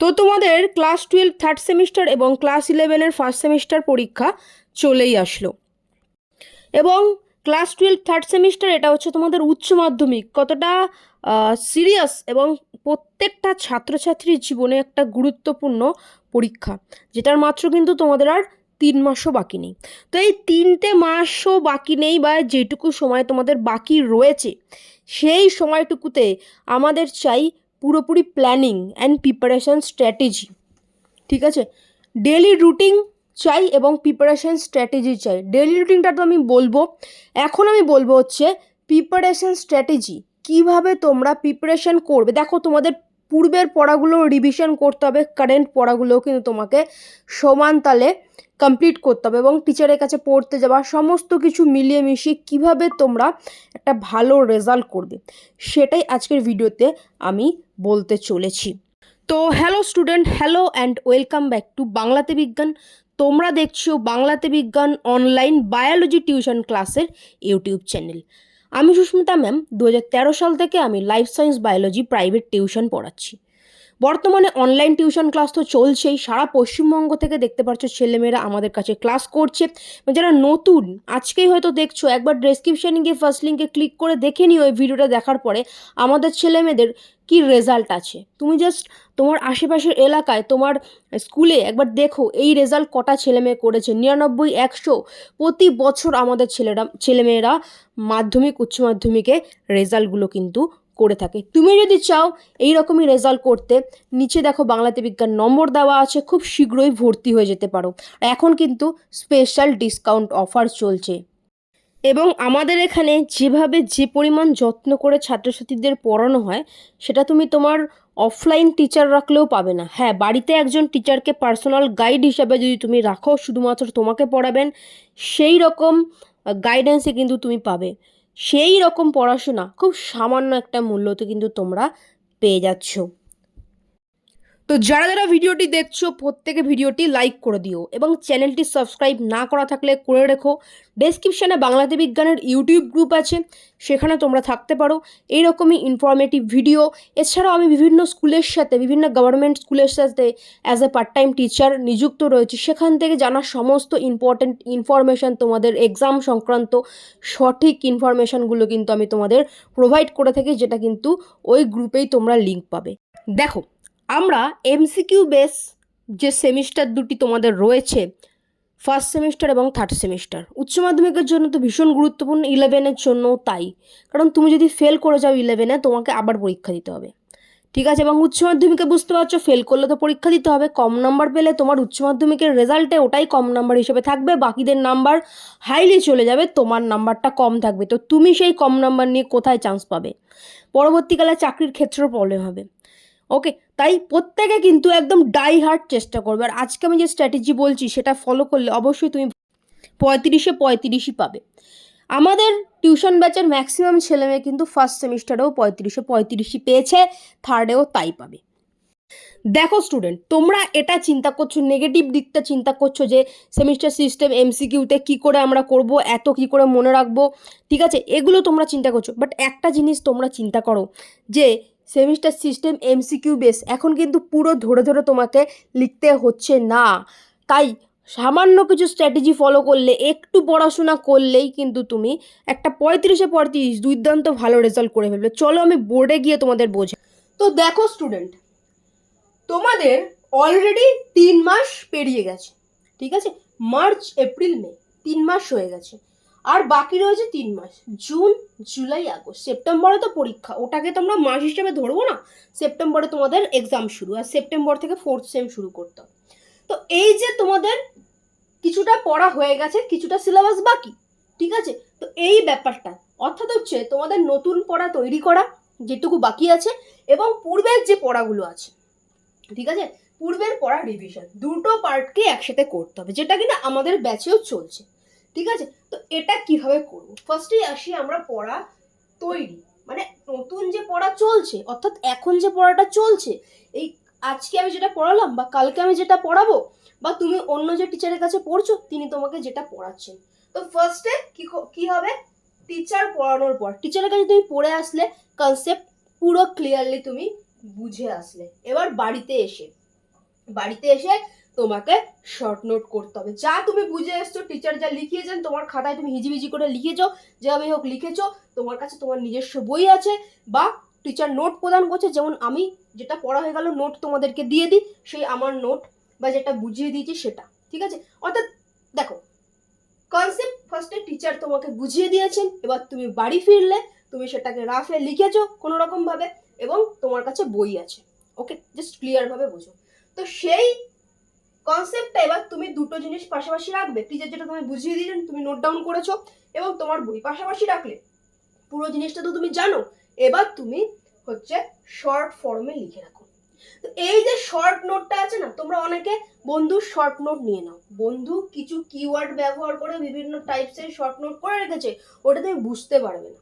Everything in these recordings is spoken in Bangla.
তো তোমাদের ক্লাস 12 থার্ড সেমিস্টার এবং ক্লাস 11-এর ফার্স্ট সেমিস্টার পরীক্ষা চলেই আসলো। এবং ক্লাস 12 থার্ড সেমিস্টার এটা হচ্ছে তোমাদের উচ্চ মাধ্যমিক, কতটা সিরিয়াস এবং প্রত্যেকটা ছাত্রছাত্রীর জীবনে একটা গুরুত্বপূর্ণ পরীক্ষা, যেটার মাত্র কিন্তু তোমাদের আর 3 মাসও বাকি নেই। তো এই 3টে মাসও বাকি নেই, বা যেটুকু সময় তোমাদের বাকি রয়েছে সেই সময়টুকুতে আমাদের চাই পুরোপুরি প্ল্যানিং অ্যান্ড প্রিপারেশন স্ট্র্যাটেজি। ঠিক আছে, ডেলি রুটিন চাই এবং প্রিপারেশন স্ট্র্যাটেজি চাই। ডেলি রুটিনটা তো আমি বলবো, এখন আমি বলবো হচ্ছে প্রিপারেশন স্ট্র্যাটেজি, কিভাবে তোমরা প্রিপারেশন করবে। দেখো, তোমাদের পূর্বের পড়াগুলো রিভিশন করতে হবে, কারেন্ট পড়াগুলোও কিন্তু তোমাকে সমান তালে কমপ্লিট করতে হবে, এবং টিচারের কাছে পড়তে যাওয়া, সমস্ত কিছু মিলিয়ে মিশিয়ে কীভাবে তোমরা একটা ভালো রেজাল্ট করবে সেটাই আজকের ভিডিওতে আমি বলতে চলেছি। তো hello student, hello and welcome back to বাংলাতে বিজ্ঞান। তোমরা দেখছো বাংলাতে বিজ্ঞান অনলাইন বায়োলজি টিউশন ক্লাসের ইউটিউব চ্যানেল। আমি সুস্মিতা ম্যাম, 2013 সাল থেকে আমি life science biology private tuition পড়াচ্ছি। বর্তমানে অনলাইন টিউশন ক্লাস তো চলছেই, সারা পশ্চিমবঙ্গ থেকে দেখতে পাচ্ছ ছেলেমেয়েরা আমাদের কাছে ক্লাস করছে। যারা নতুন আজকেই হয়তো দেখছো, একবার ডেসক্রিপশানে গিয়ে ফার্স্ট লিঙ্কে ক্লিক করে দেখে নিও। এই ভিডিওটা দেখার পরে আমাদের ছেলেমেয়েদের কি রেজাল্ট আছে, তুমি জাস্ট তোমার আশেপাশের এলাকায় তোমার স্কুলে একবার দেখো এই রেজাল্ট কটা ছেলেমেয়ে করেছে। 99, 100 প্রতি বছর আমাদের ছেলেমেয়েরা মাধ্যমিক উচ্চ মাধ্যমিকে রেজাল্টগুলো কিন্তু করে থাকে। তুমি যদি চাও এই রকমই রেজাল্ট করতে, নিচে দেখো বাংলাতে বিজ্ঞান নম্বর দেওয়া আছে, খুব শীঘ্রই ভর্তি হয়ে যেতে পারো। এখন কিন্তু স্পেশাল ডিসকাউন্ট অফার চলছে, এবং আমাদের এখানে যেভাবে যে পরিমাণ যত্ন করে ছাত্রছাত্রীদের পড়ানো হয় সেটা তুমি তোমার অফলাইন টিচার রাখলেও পাবে না। হ্যাঁ, বাড়িতে একজন টিচারকে পার্সোনাল গাইড হিসাবে যদি তুমি রাখো, শুধুমাত্র তোমাকে পড়াবেন, সেই রকম গাইডেন্সে কিন্তু তুমি পাবে। সেই রকম পড়াশোনা খুব সামান্য একটা মূল্যতে কিন্তু তোমরা পেয়ে যাচ্ছ। তো যারা যারা ভিডিওটি দেখছো প্রত্যেকে ভিডিওটি লাইক করে দিও, এবং চ্যানেলটি সাবস্ক্রাইব না করা থাকলে করে রেখো। ডেসক্রিপশানে বাংলাতে বিজ্ঞানের ইউটিউব গ্রুপ আছে, সেখানে তোমরা থাকতে পারো এইরকমই ইনফরমেটিভ ভিডিও। এছাড়াও আমি বিভিন্ন স্কুলের সাথে, বিভিন্ন গভর্নমেন্ট স্কুলের সাথে as a part time teacher নিযুক্ত রয়েছি, সেখান থেকে জানা সমস্ত ইম্পর্ট্যান্ট ইনফরমেশান, তোমাদের এক্সাম সংক্রান্ত সঠিক ইনফরমেশানগুলো কিন্তু আমি তোমাদের প্রোভাইড করে থাকি, যেটা কিন্তু ওই গ্রুপেই তোমরা লিঙ্ক পাবে। দেখো, আমরা এমসিকিউ বেস যে সেমিস্টার দুটি তোমাদের রয়েছে, ফার্স্ট সেমিস্টার এবং থার্ড সেমিস্টার, উচ্চ মাধ্যমিকের জন্য তো ভীষণ গুরুত্বপূর্ণ, 11-এর জন্যও তাই। কারণ তুমি যদি ফেল করে যাও 11-এ, তোমাকে আবার পরীক্ষা দিতে হবে। ঠিক আছে, এবং উচ্চ মাধ্যমিকে বুঝতে পারছো, ফেল করলে তো পরীক্ষা দিতে হবে। কম নাম্বার পেলে তোমার উচ্চ মাধ্যমিকের রেজাল্টে ওটাই কম নাম্বার হিসেবে থাকবে, বাকিদের নাম্বার হাইলি চলে যাবে, তোমার নাম্বারটা কম থাকবে। তো তুমি সেই কম নাম্বার নিয়ে কোথায় চান্স পাবে? পরবর্তীকালে চাকরির ক্ষেত্রেও প্রবলেম হবে। ওকে, তাই প্রত্যেকে কিন্তু একদম ডাই হার্ড চেষ্টা করবে। আর আজকে আমি যে স্ট্র্যাটেজি বলছি সেটা ফলো করলে অবশ্যই তুমি 35-এ 35 পাবে। আমাদের টিউশন ব্যাচের ম্যাক্সিমাম ছেলেমেয়ে কিন্তু ফার্স্ট সেমিস্টারেও 35-এ 35 পেয়েছে, থার্ডেও তাই পাবে। দেখো স্টুডেন্ট, তোমরা এটা চিন্তা করছো, নেগেটিভ দিকটা চিন্তা করছো যে সেমিস্টার সিস্টেম এমসিকিউতে কী করে আমরা করব, এত কী করে মনে রাখবো। ঠিক আছে, এগুলো তোমরা চিন্তা করছো, বাট একটা জিনিস তোমরা চিন্তা করো যে সেমিস্টার সিস্টেম এমসিকিউ বেস এখন কিন্তু পুরো ধরে ধরে তোমাকে লিখতে হচ্ছে না। তাই সামান্য কিছু স্ট্র্যাটেজি ফলো করলে, একটু পড়াশোনা করলেই কিন্তু তুমি একটা 35-এ 35 দুর্দান্ত ভালো রেজাল্ট করে ফেলবে। চলো আমি বোর্ডে গিয়ে তোমাদের বোঝাই। তো দেখো স্টুডেন্ট, তোমাদের অলরেডি 3 মাস পেরিয়ে গেছে। ঠিক আছে, মার্চ, এপ্রিল, মে 3 মাস হয়ে গেছে, আর বাকি রয়েছে 3 মাস, জুন, জুলাই, আগস্ট। সেপ্টেম্বরে তো পরীক্ষা, ওটাকে তোমরা মাস হিসেবে ধরবো না। সেপ্টেম্বরে তোমাদের এক্সাম শুরু, আর সেপ্টেম্বর থেকে 4th সেম শুরু করতে হবে। তো এই যে তোমাদের কিছুটা পড়া হয়ে গেছে, কিছুটা সিলেবাস বাকি। ঠিক আছে, তো এই ব্যাপারটা অর্থাৎ হচ্ছে তোমাদের নতুন পড়া তৈরি করা যেটুকু বাকি আছে, এবং পূর্বের যে পড়াগুলো আছে, ঠিক আছে, পূর্বের পড়া রিভিশন, দুটো পার্টকে একসাথে করতে হবে, যেটা কিনা আমাদের ব্যাচেও চলছে। ঠিক আছে, তো এটা কিভাবে করব? ফার্স্টেই আসি আমরা পড়া তৈরি, মানে নতুন যে পড়া চলছে, অর্থাৎ এখন যে পড়াটা চলছে, এই আজকে আমি যেটা পড়ালাম বা কালকে আমি যেটা পড়াবো, বা তুমি অন্য যে টিচারের কাছে পড়ছো তিনি তোমাকে যেটা পড়াচ্ছেন। তো ফার্স্টে কি হবে? টিচার পড়ানোর পর টিচারের কাছে তুমি পড়ে আসলে, কনসেপ্ট পুরো ক্লিয়ারলি তুমি বুঝে আসলে, এবার বাড়িতে এসে বাড়িতে এসে তোমাকে শর্ট নোট করতে হবে। যা তুমি বুঝে এসছো, টিচার যা লিখিয়েছেন তোমার খাতায় তুমি হিজিবিজি করে লিখেছো, যেভাবে হোক লিখেছো, তোমার কাছে তোমার নিজস্ব বই আছে বা টিচার নোট প্রদান করছে, যেমন আমি যেটা পড়া হয়ে গেল নোট তোমাদেরকে দিয়ে দিই, সেই আমার নোট বা যেটা বুঝিয়ে দিয়েছি সেটা, ঠিক আছে। অর্থাৎ দেখো, কনসেপ্ট ফার্স্টে টিচার তোমাকে বুঝিয়ে দিয়েছেন, এবার তুমি বাড়ি ফিরলে তুমি সেটাকে রাফে লিখেছো কোনো রকম ভাবে এবং তোমার কাছে বই আছে। ওকে, জাস্ট ক্লিয়ার ভাবে বোঝো। তো সেই কনসেপ্টটা এবার তুমি দুটো জিনিস পাশাপাশি রাখবে, টিচার যেটা তুমি বুঝিয়ে দিলেন তুমি নোট ডাউন করেছো এবং তোমার বই পাশাপাশি রাখলে, পুরো জিনিসটা তো তুমি জানো। এবার তুমি হচ্ছে শর্ট ফর্মে লিখে রাখো। তো এই যে শর্ট নোটটা আছে না, তোমরা অনেকে বন্ধু শর্ট নোট নিয়ে নাও, বন্ধু কিছু কিওয়ার্ড ব্যবহার করে বিভিন্ন টাইপসের শর্ট নোট করে রেখেছে, ওটা তুমি বুঝতে পারবে না,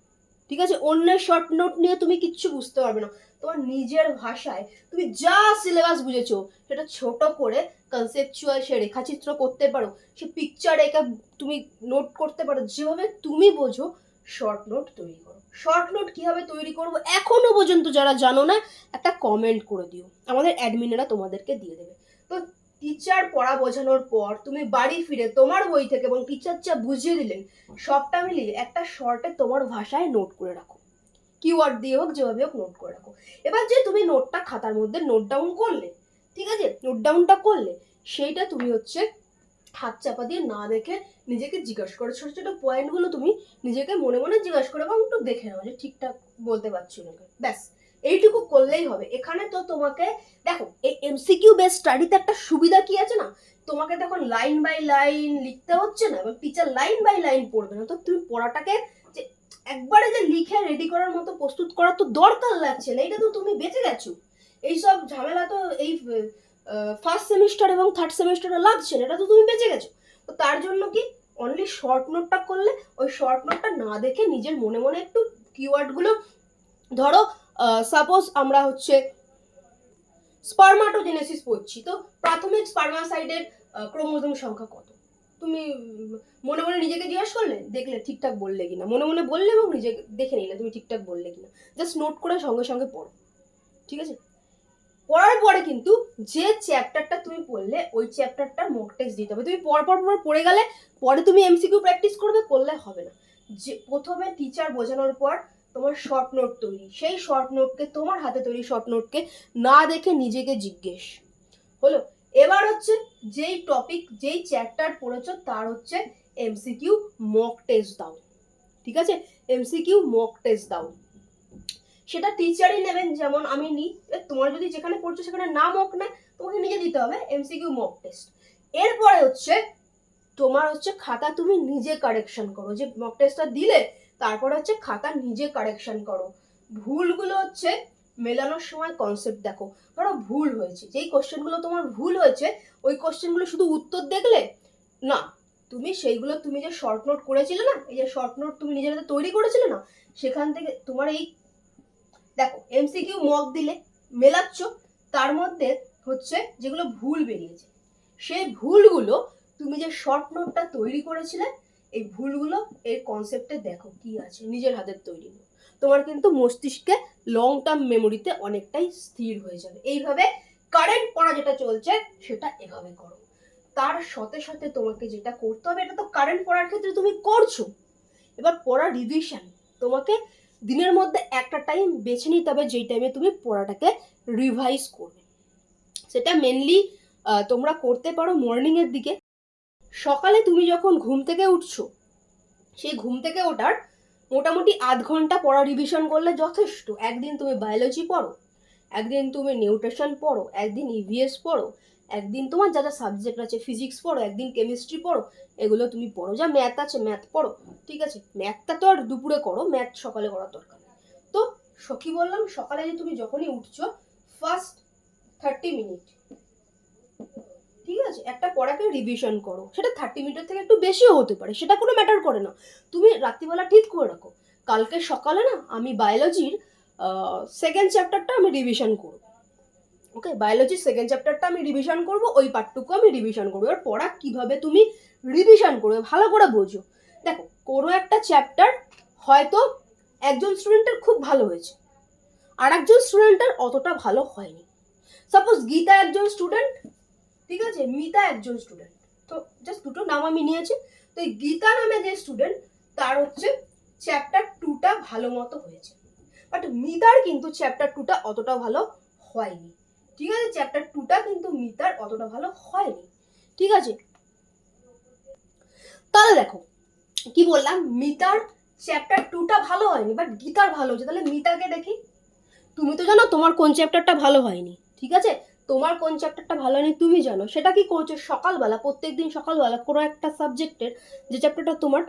ঠিক আছে। অন্যের শর্ট নোট নিয়ে তুমি কিচ্ছু বুঝতে পারবে না। তোমার নিজের ভাষায় তুমি যা সিলেবাস বুঝেছো সেটা ছোট করে কনসেপচুয়াল সে রেখাচিত্র করতে পারো, সে পিকচার এঁকে তুমি নোট করতে পারো, যেভাবে তুমি বোঝো শর্ট নোট তৈরি করো। শর্ট নোট কিভাবে তৈরি করবো এখনো পর্যন্ত যারা জানো না, একটা কমেন্ট করে দিও, আমাদের অ্যাডমিনেরা তোমাদেরকে দিয়ে দেবে। তো টিচার পড়া বোঝানোর পর তুমি বাড়ি ফিরে তোমার বই থেকে এবং টিচার যা বুঝিয়ে দিলেন সবটা মিলিয়ে একটা শর্টে তোমার ভাষায় নোট করে রাখো, কিওয়ার্ড দিয়ে হোক যেভাবে হোক নোট করে রাখো। এবার যে তুমি নোটটা খাতার মধ্যে নোট ডাউন করলে, ঠিক আছে, নোট ডাউনটা করলে সেইটা তুমি হচ্ছে হাত চাপা দিয়ে না দেখে নিজেকে জিজ্ঞাসা করো, ছোট ছোট পয়েন্টগুলো তুমি নিজেকে মনে মনে জিজ্ঞাসা করো এবং একটু দেখে নাও যে ঠিকঠাক বলতে পারছি নাকি, ব্যাস এইটুকু করলেই হবে। এখানে তো তোমাকে দেখো, এই এমসিকিউ বেস স্টাডিতে একটা সুবিধা কি আছে না, তোমাকে তখন লাইন বাই লাইন লিখতে হচ্ছে না এবং টিচার লাইন বাই লাইন পড়বে না, তো তুমি পড়াটাকে যে একবারে যে লিখে রেডি করার মতো প্রস্তুত করার তো দরকার লাগছে না, এটা তো তুমি বেঁচে গেছো। এইসব ঝামেলা তো এই ফার্স্ট সেমিস্টার এবং থার্ড সেমিস্টারে লাগছে না, এটা তো তুমি বেঁচে গেছো। তো তার জন্য কি অনলি শর্ট নোটটা করলে, ওই শর্ট নোটটা না দেখে নিজের মনে মনে একটু কিওয়ার্ডগুলো ধরো, সাপোজ আমরা হচ্ছে স্পারমাটোজেনেসিস পড়ছি, তো প্রাথমিক স্পারমাসাইডের ক্রোমোজোম সংখ্যা কত, তুমি মনে মনে নিজেকে জিজ্ঞাসা করলে, দেখলে ঠিকঠাক বললে কিনা, মনে মনে বললে এবং নিজে দেখে নিলে তুমি ঠিকঠাক বললে কিনা, জাস্ট নোট করে সঙ্গে সঙ্গে পড়ো, ঠিক আছে। পড়ার পরে কিন্তু যে চ্যাপ্টারটা তুমি পড়লে ওই চ্যাপ্টারটার মক টেস্ট দিতে হবে। তুমি পর পড়ে গেলে পরে তুমি এমসিকিউ প্র্যাকটিস করলে হবে না। যে প্রথমে টিচার বোঝানোর পর তোমার শর্ট নোট তৈরি, সেই শর্ট নোটকে তোমার হাতে তৈরি শর্ট নোটকে না দেখে নিজেকে জিজ্ঞেস হলো। এবার হচ্ছে যেই টপিক যেই চ্যাপ্টার পড়েছো তার হচ্ছে এমসিকিউ মক টেস্ট দাও, ঠিক আছে, এমসিকিউ মক টেস্ট দাও। সেটা টিচারই নেবেন, যেমন আমি নিই, তোমার যদি যেখানে পড়ছো সেখানে না মক নেয় তোমাকে নিজে দিতে হবে এমসিকিউ মক টেস্ট। এরপরে হচ্ছে তোমার হচ্ছে খাতা তুমি নিজে কারেকশন করো, যে মক টেস্টটা দিলে তারপরে হচ্ছে খাতা নিজে কারেকশন করো। ভুলগুলো হচ্ছে মেলানোর সময় কনসেপ্ট দেখো, ধরো ভুল হয়েছে, যেই কোশ্চেনগুলো তোমার ভুল হয়েছে ওই কোশ্চেনগুলো শুধু উত্তর দেখলে না, তুমি সেইগুলো তুমি যে শর্ট নোট করেছিলে না, এই যে শর্ট নোট তুমি নিজের হাতে তৈরি করেছিলে না, সেখান থেকে তোমার এই দেখো এমসিকিউ মক দিলে মেলাচ্ছ, তার মধ্যে হচ্ছে যেগুলো ভুল বেরিয়েছে সেই ভুলগুলো তুমি যে শর্ট নোটটা তৈরি করেছিলে এই ভুলগুলো এর কনসেপ্টে দেখো কি আছে, নিজের হাতের তৈরি নোট, তোমার কিন্তু মস্তিষ্কে লং টার্ম মেমোরিতে অনেকটাই স্থির হয়ে যাবে। এইভাবে কারেন্ট পড়া যেটা চলছে সেটা এভাবে করো। তার সাথে সাথে তোমাকে যেটা করতে হবে, এটা তো কারেন্ট পড়ার ক্ষেত্রে তুমি করছো, এবার পড়া রিভিশন তোমাকে দিনের মধ্যে একটা টাইম বেছে নিতে হবে যেই টাইমে তুমি পড়াটাকে রিভাইজ করবে। সেটা মেনলি তোমরা করতে পারো মর্নিংয়ের দিকে। সকালে তুমি যখন ঘুম থেকে উঠছো সেই ঘুম থেকে ওঠার মোটামুটি আধ ঘন্টা পড়া রিভিশন করলে যথেষ্ট। একদিন তুমি বায়োলজি পড়ো, একদিন তুমি নিউট্রিশন পড়ো, একদিন ইভিএস পড়ো, একদিন তোমার যা যা সাবজেক্ট আছে ফিজিক্স পড়ো, একদিন কেমিস্ট্রি পড়ো, এগুলো তুমি পড়ো। যা ম্যাথ আছে ম্যাথ পড়ো, ঠিক আছে, ম্যাথটা তো আর দুপুরে করো, ম্যাথ সকালে করার দরকার নেই। তো কি বললাম, সকালে যে তুমি যখনই উঠছো ফার্স্ট 30 মিনিট, ঠিক আছে, একটা পড়াকে রিভিশন করো, সেটা 30 মিনিটের থেকে একটু বেশিও হতে পারে, সেটা কোনো ম্যাটার করে না। তুমি রাত্রিবেলা ঠিক করে রাখো কালকে সকালে না আমি বায়োলজির সেকেন্ড চ্যাপ্টারটা আমি রিভিশন করবো, ওকে, বায়োলজির সেকেন্ড চ্যাপ্টারটা আমি রিভিশন করবো, ওই পার্টটুকু আমি রিভিশন করবো। এবার পড়া কিভাবে তুমি রিভিশন করবে ভালো করে বোঝো। দেখো কোনো একটা চ্যাপ্টার হয়তো একজন স্টুডেন্টের খুব ভালো হয়েছে আর একজন স্টুডেন্টের অতটা ভালো হয়নি। সাপোজ গীতা একজন স্টুডেন্ট আছে, মিতা একজন স্টুডেন্ট, তো জাস্ট দুটো নাম আমি নিয়েছি। তো এই গীতা নামে যে স্টুডেন্ট, তার হচ্ছে চ্যাপ্টার 2টা ভালো মতো হয়েছে, বাট মিতার কিন্তু চ্যাপ্টার 2টা অতটা ভালো হয়নি। ঠিক আছে, চ্যাপ্টার 2টা কিন্তু মিতার অতটা ভালো হয়নি। ঠিক আছে, তাহলে দেখো কি বললাম, মিতার চ্যাপ্টার 2টা ভালো হয়নি, বাট গীতার ভালো হয়েছে। তাহলে মিতাকে দেখি। তুমি তো জানো তোমার কোন চ্যাপ্টারটা ভালো হয়নি, ঠিক আছে, তোমার কোন চ্যাপ্টারটা ভালো হয়নি তুমি জানো। সেটা কি করছো, সকালবেলা, প্রত্যেকদিন সকালবেলা কোনো একটা সাবজেক্টের যে চ্যাপ্টারটা তোমার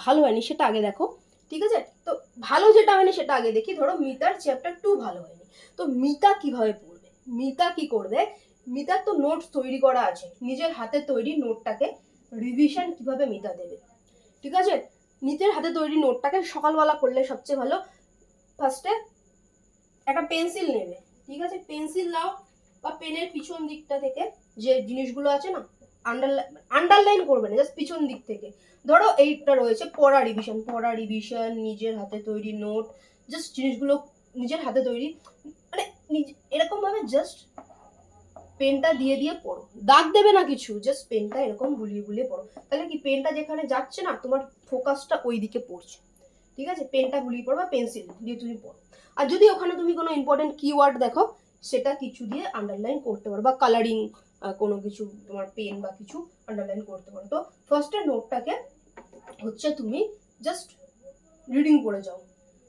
ভালো হয়নি সেটা আগে দেখো। ঠিক আছে, তো ভালো যেটা হয়নি সেটা আগে দেখি। ধরো মিতার চ্যাপ্টার 2 ভালো হয়নি, তো মিতা কিভাবে পড়বে, মিতা কি করবে, মিতার তো নোটস তৈরি করা আছে, নিজের হাতে তৈরি নোটটাকে রিভিশন কিভাবে মিতা দেবে। ঠিক আছে, নিজের হাতে তৈরি নোটটাকে সকালবেলা করলে সবচেয়ে ভালো। ফার্স্টে একটা পেন্সিল নেবে, ঠিক আছে, পেন্সিল নাও, বা পেনের পিছন দিকটা থেকে যে জিনিসগুলো আছে না, আন্ডারলাইন করবে না, জাস্ট পিছন দিক থেকে। ধরো এইটা রয়েছে পড়া রিভিশন, নিজের হাতে তৈরি নোট, জাস্ট জিনিসগুলো নিজের হাতে তৈরি, মানে এরকম ভাবে জাস্ট পেনটা দিয়ে দিয়ে পড়ো, দাগ দেবে না কিছু, জাস্ট পেনটা এরকম বুলিয়ে বুলিয়ে পড়ো। তাহলে কি পেনটা যেখানে যাচ্ছে না, তোমার ফোকাসটা ওই দিকে পড়ছে। ঠিক আছে, পেনটা বুলিয়ে পড়ো বা পেন্সিল দিয়ে তুমি পড়ো। আর যদি ওখানে তুমি কোনো ইম্পর্টেন্ট কিওয়ার্ড দেখো, সেটা কিছু দিয়ে আন্ডারলাইন করতে পারো, বা কালারিং কোনো কিছু তোমার পেন বা কিছু আন্ডারলাইন করতে পারো। তো ফার্স্টে নোটটাকে হচ্ছে তুমি জাস্ট রিডিং করে যাও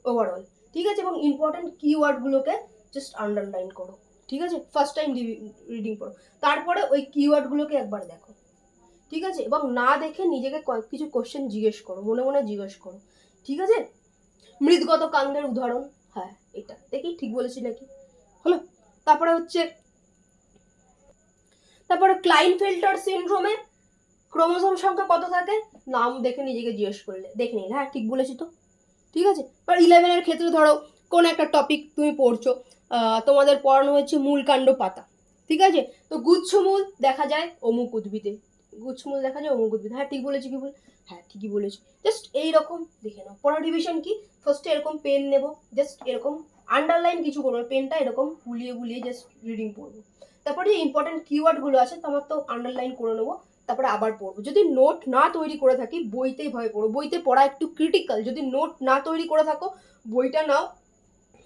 ওভারঅল। ঠিক আছে, এবং ইম্পর্টেন্ট কিওয়ার্ডগুলোকে জাস্ট আন্ডারলাইন করো। ঠিক আছে, ফার্স্ট টাইম রিডিং পড়ো, তারপরে ওই কিওয়ার্ডগুলোকে একবার দেখো। ঠিক আছে, এবং না দেখে নিজেকে কিছু কোশ্চেন জিজ্ঞেস করো, মনে মনে জিজ্ঞেস করো। ঠিক আছে, মৃদগত কাণ্ডের উদাহরণ, হ্যাঁ এটা দেখি ঠিক বলেছি নাকি, হলো। তারপরে হচ্ছে ক্লাইনফেল্টার সিনড্রোমে ক্রোমোসোম সংখ্যা কত থাকে, নাম দেখে নিজেকে জিজ্ঞেস করলে দেখে নিন, হ্যাঁ ঠিক বলেছি তো। ঠিক আছে, এবার 11-এর ক্ষেত্রে ধরো কোন একটা টপিক তুমি পড়ছো, তোমাদের পড়ানো হচ্ছে মূলকাণ্ড পাতা। ঠিক আছে, তো গুচ্ছমূল দেখা যায় অমুক উদ্ভিদে, গুচ্ছমূল দেখা যায় অমুক উদ্ভিদে, হ্যাঁ ঠিক বলেছি কি ভুল, হ্যাঁ ঠিকই বলেছি। জাস্ট এইরকম দেখে নাও। পড়া রিভিশন কি, ফার্স্টে এরকম পেন নেবো, জাস্ট এরকম আন্ডারলাইন কিছু করবো, পেনটা এরকম বুলিয়ে বুলিয়ে জাস্ট রিডিং পড়বো। তারপরে যে ইম্পর্টেন্ট কিওয়ার্ডগুলো আছে তোমার তো আন্ডারলাইন করে নেবো, তারপরে আবার পড়বো। যদি নোট না তৈরি করে থাকি বইতেই ভয় পড়ো, বইতে পড়া একটু ক্রিটিক্যাল। যদি নোট না তৈরি করে থাকো বইটা নাও,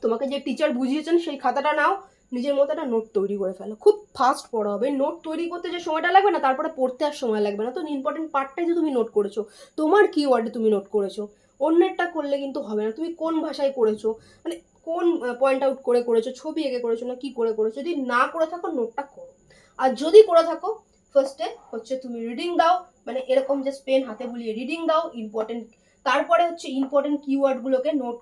তোমাকে যে টিচার বুঝিয়েছেন সেই খাতাটা নাও, নিজের মতো একটা নোট তৈরি করে ফেলো, খুব ফাস্ট পড়া হবে। নোট তৈরি করতে যে সময়টা লাগবে না, তারপরে পড়তে আর সময় লাগবে না। তো ইম্পর্টেন্ট পার্টটাই যে তুমি নোট করেছো, তোমার কিওয়ার্ডে তুমি নোট করেছো, অন্যেরটা করলে কিন্তু হবে না। তুমি কোন ভাষায় করেছো, মানে কোন পয়েন্ট আউট করে করেছো, ছবি এঁকে করেছো না কি করে করেছো, যদি না করে থাকো নোটটা করো। আর যদি করে থাকো ফার্স্টে হচ্ছে তুমি রিডিং দাও, মানে এরকম জাস্ট পেন হাতে বুলিয়ে রিডিং দাও ইম্পর্টেন্ট। তারপরে হচ্ছে ইম্পর্টেন্ট কিওয়ার্ডগুলোকে নোট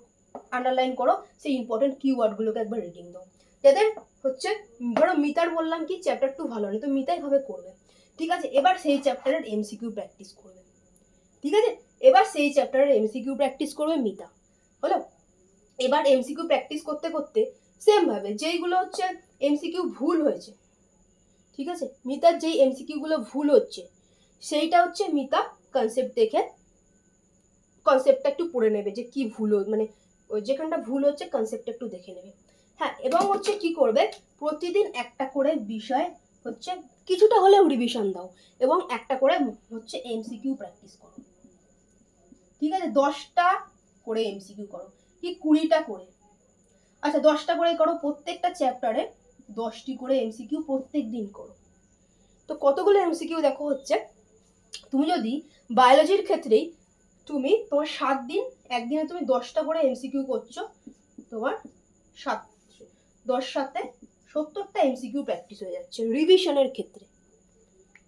আন্ডারলাইন করো, সেই ইম্পর্টেন্ট কিওয়ার্ডগুলোকে একবার রিডিং দাও। যাদের হচ্ছে ধরো মিতার বললাম কি চ্যাপ্টার 2 ভালো নেই, তো মিতাই ভাবে করবে। ঠিক আছে, এবার সেই চ্যাপ্টারের এমসিকিউ প্র্যাকটিস করবে। ঠিক আছে, এবার সেই চ্যাপ্টারের এমসিকিউ প্র্যাকটিস করবে মিতা, হলো। এবার এমসিকিউ প্র্যাকটিস করতে করতে সেম ভাবে যেইগুলো হচ্ছে এমসিকিউ ভুল হয়েছে, ঠিক আছে, মিতার যেই এমসিকিউ গুলো ভুল হচ্ছে সেইটা হচ্ছে মিতা কনসেপ্ট দেখে কনসেপ্টটা একটু পড়ে নেবে, যে কি ভুল, মানে যেখানটা ভুল হচ্ছে কনসেপ্টটা একটু দেখে নেবে। হ্যাঁ, এবং হচ্ছে কি করবে, প্রতিদিন একটা করে বিষয় হচ্ছে কিছুটা হলেও রিভিশন দাও, এবং একটা করে হচ্ছে এমসিকিউ প্র্যাকটিস করো। ঠিক আছে, 10টা করে এমসিকিউ করো, কি 20টা করে, আচ্ছা 10টা করে করো, প্রত্যেকটা চ্যাপ্টারে 10টি করে এমসিকিউ প্রত্যেক দিন করো। তো কতগুলো এমসিকিউ দেখো হচ্ছে, তুমি যদি বায়োলজির ক্ষেত্রেই তুমি তোমার 7 দিন, একদিনে তুমি 10টা করে এমসিকিউ করছো, তোমার 10 7 70টা এমসিকিউ প্র্যাকটিস হয়ে যাচ্ছে রিভিশনের ক্ষেত্রে।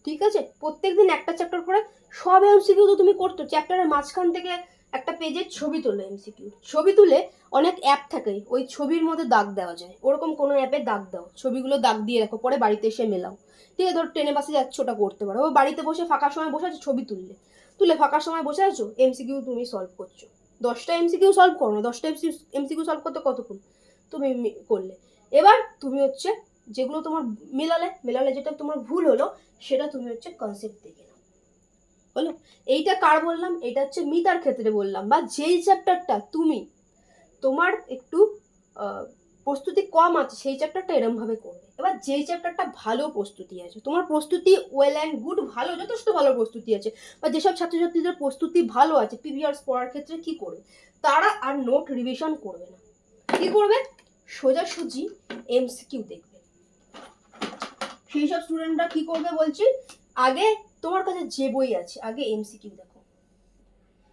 ঠিক আছে, প্রত্যেকদিন একটা চ্যাপ্টার করে সব এমসিকিউ তো তুমি করতো, চ্যাপ্টারের মাঝখান থেকে একটা পেজের ছবি তোলো, এমসিকিউ ছবি তুলে, অনেক অ্যাপ থাকে ওই ছবির মধ্যে দাগ দেওয়া যায়, ওরকম কোনো অ্যাপে দাগ দাও, ছবিগুলো দাগ দিয়ে রাখো, পরে বাড়িতে এসে মেলাও। ঠিক আছে, ধর ট্রেনে বাসে যাচ্ছ, ওটা করতে পারো, বাড়িতে বসে ফাঁকা সময় বসে আছো, ছবি তুলে ফাঁকা সময় বসে আছো, এমসিকিউ তুমি সলভ করছো। 10টা এমসিকিউ সলভ করো না, 10টা এমসিকিউ সলভ করতে কতক্ষণ তুমি করলে। এবার তুমি হচ্ছে যেগুলো তোমার মেলালে যেটা তোমার ভুল হলো সেটা তুমি হচ্ছে কনসেপ্ট দেখে নাও, হলো। এইটা কার বললাম, এটা হচ্ছে মিতার ক্ষেত্রে বললাম, বা যেই চ্যাপ্টারটা তুমি তোমার একটু প্রস্তুতি কম আছে সেই চ্যাপ্টারটা এরমভাবে করবে। এবার যেই চ্যাপ্টারটা ভালো প্রস্তুতি আছে, তোমার প্রস্তুতি ওয়েল অ্যান্ড গুড, ভালো, যথেষ্ট ভালো প্রস্তুতি আছে, বা যেসব ছাত্রছাত্রীদের প্রস্তুতি ভালো আছে প্রিভিয়াস পড়ার ক্ষেত্রে কি করবে, তারা আর নোট রিভিশন করবে না, কি করবে, সোজাসুজি এমসিকিউ দেখবে। সেই সব স্টুডেন্টরা কি করবে বলছি, আগে তোমার কাছে যে বই আছে আগে এমসিকিউ দেখো,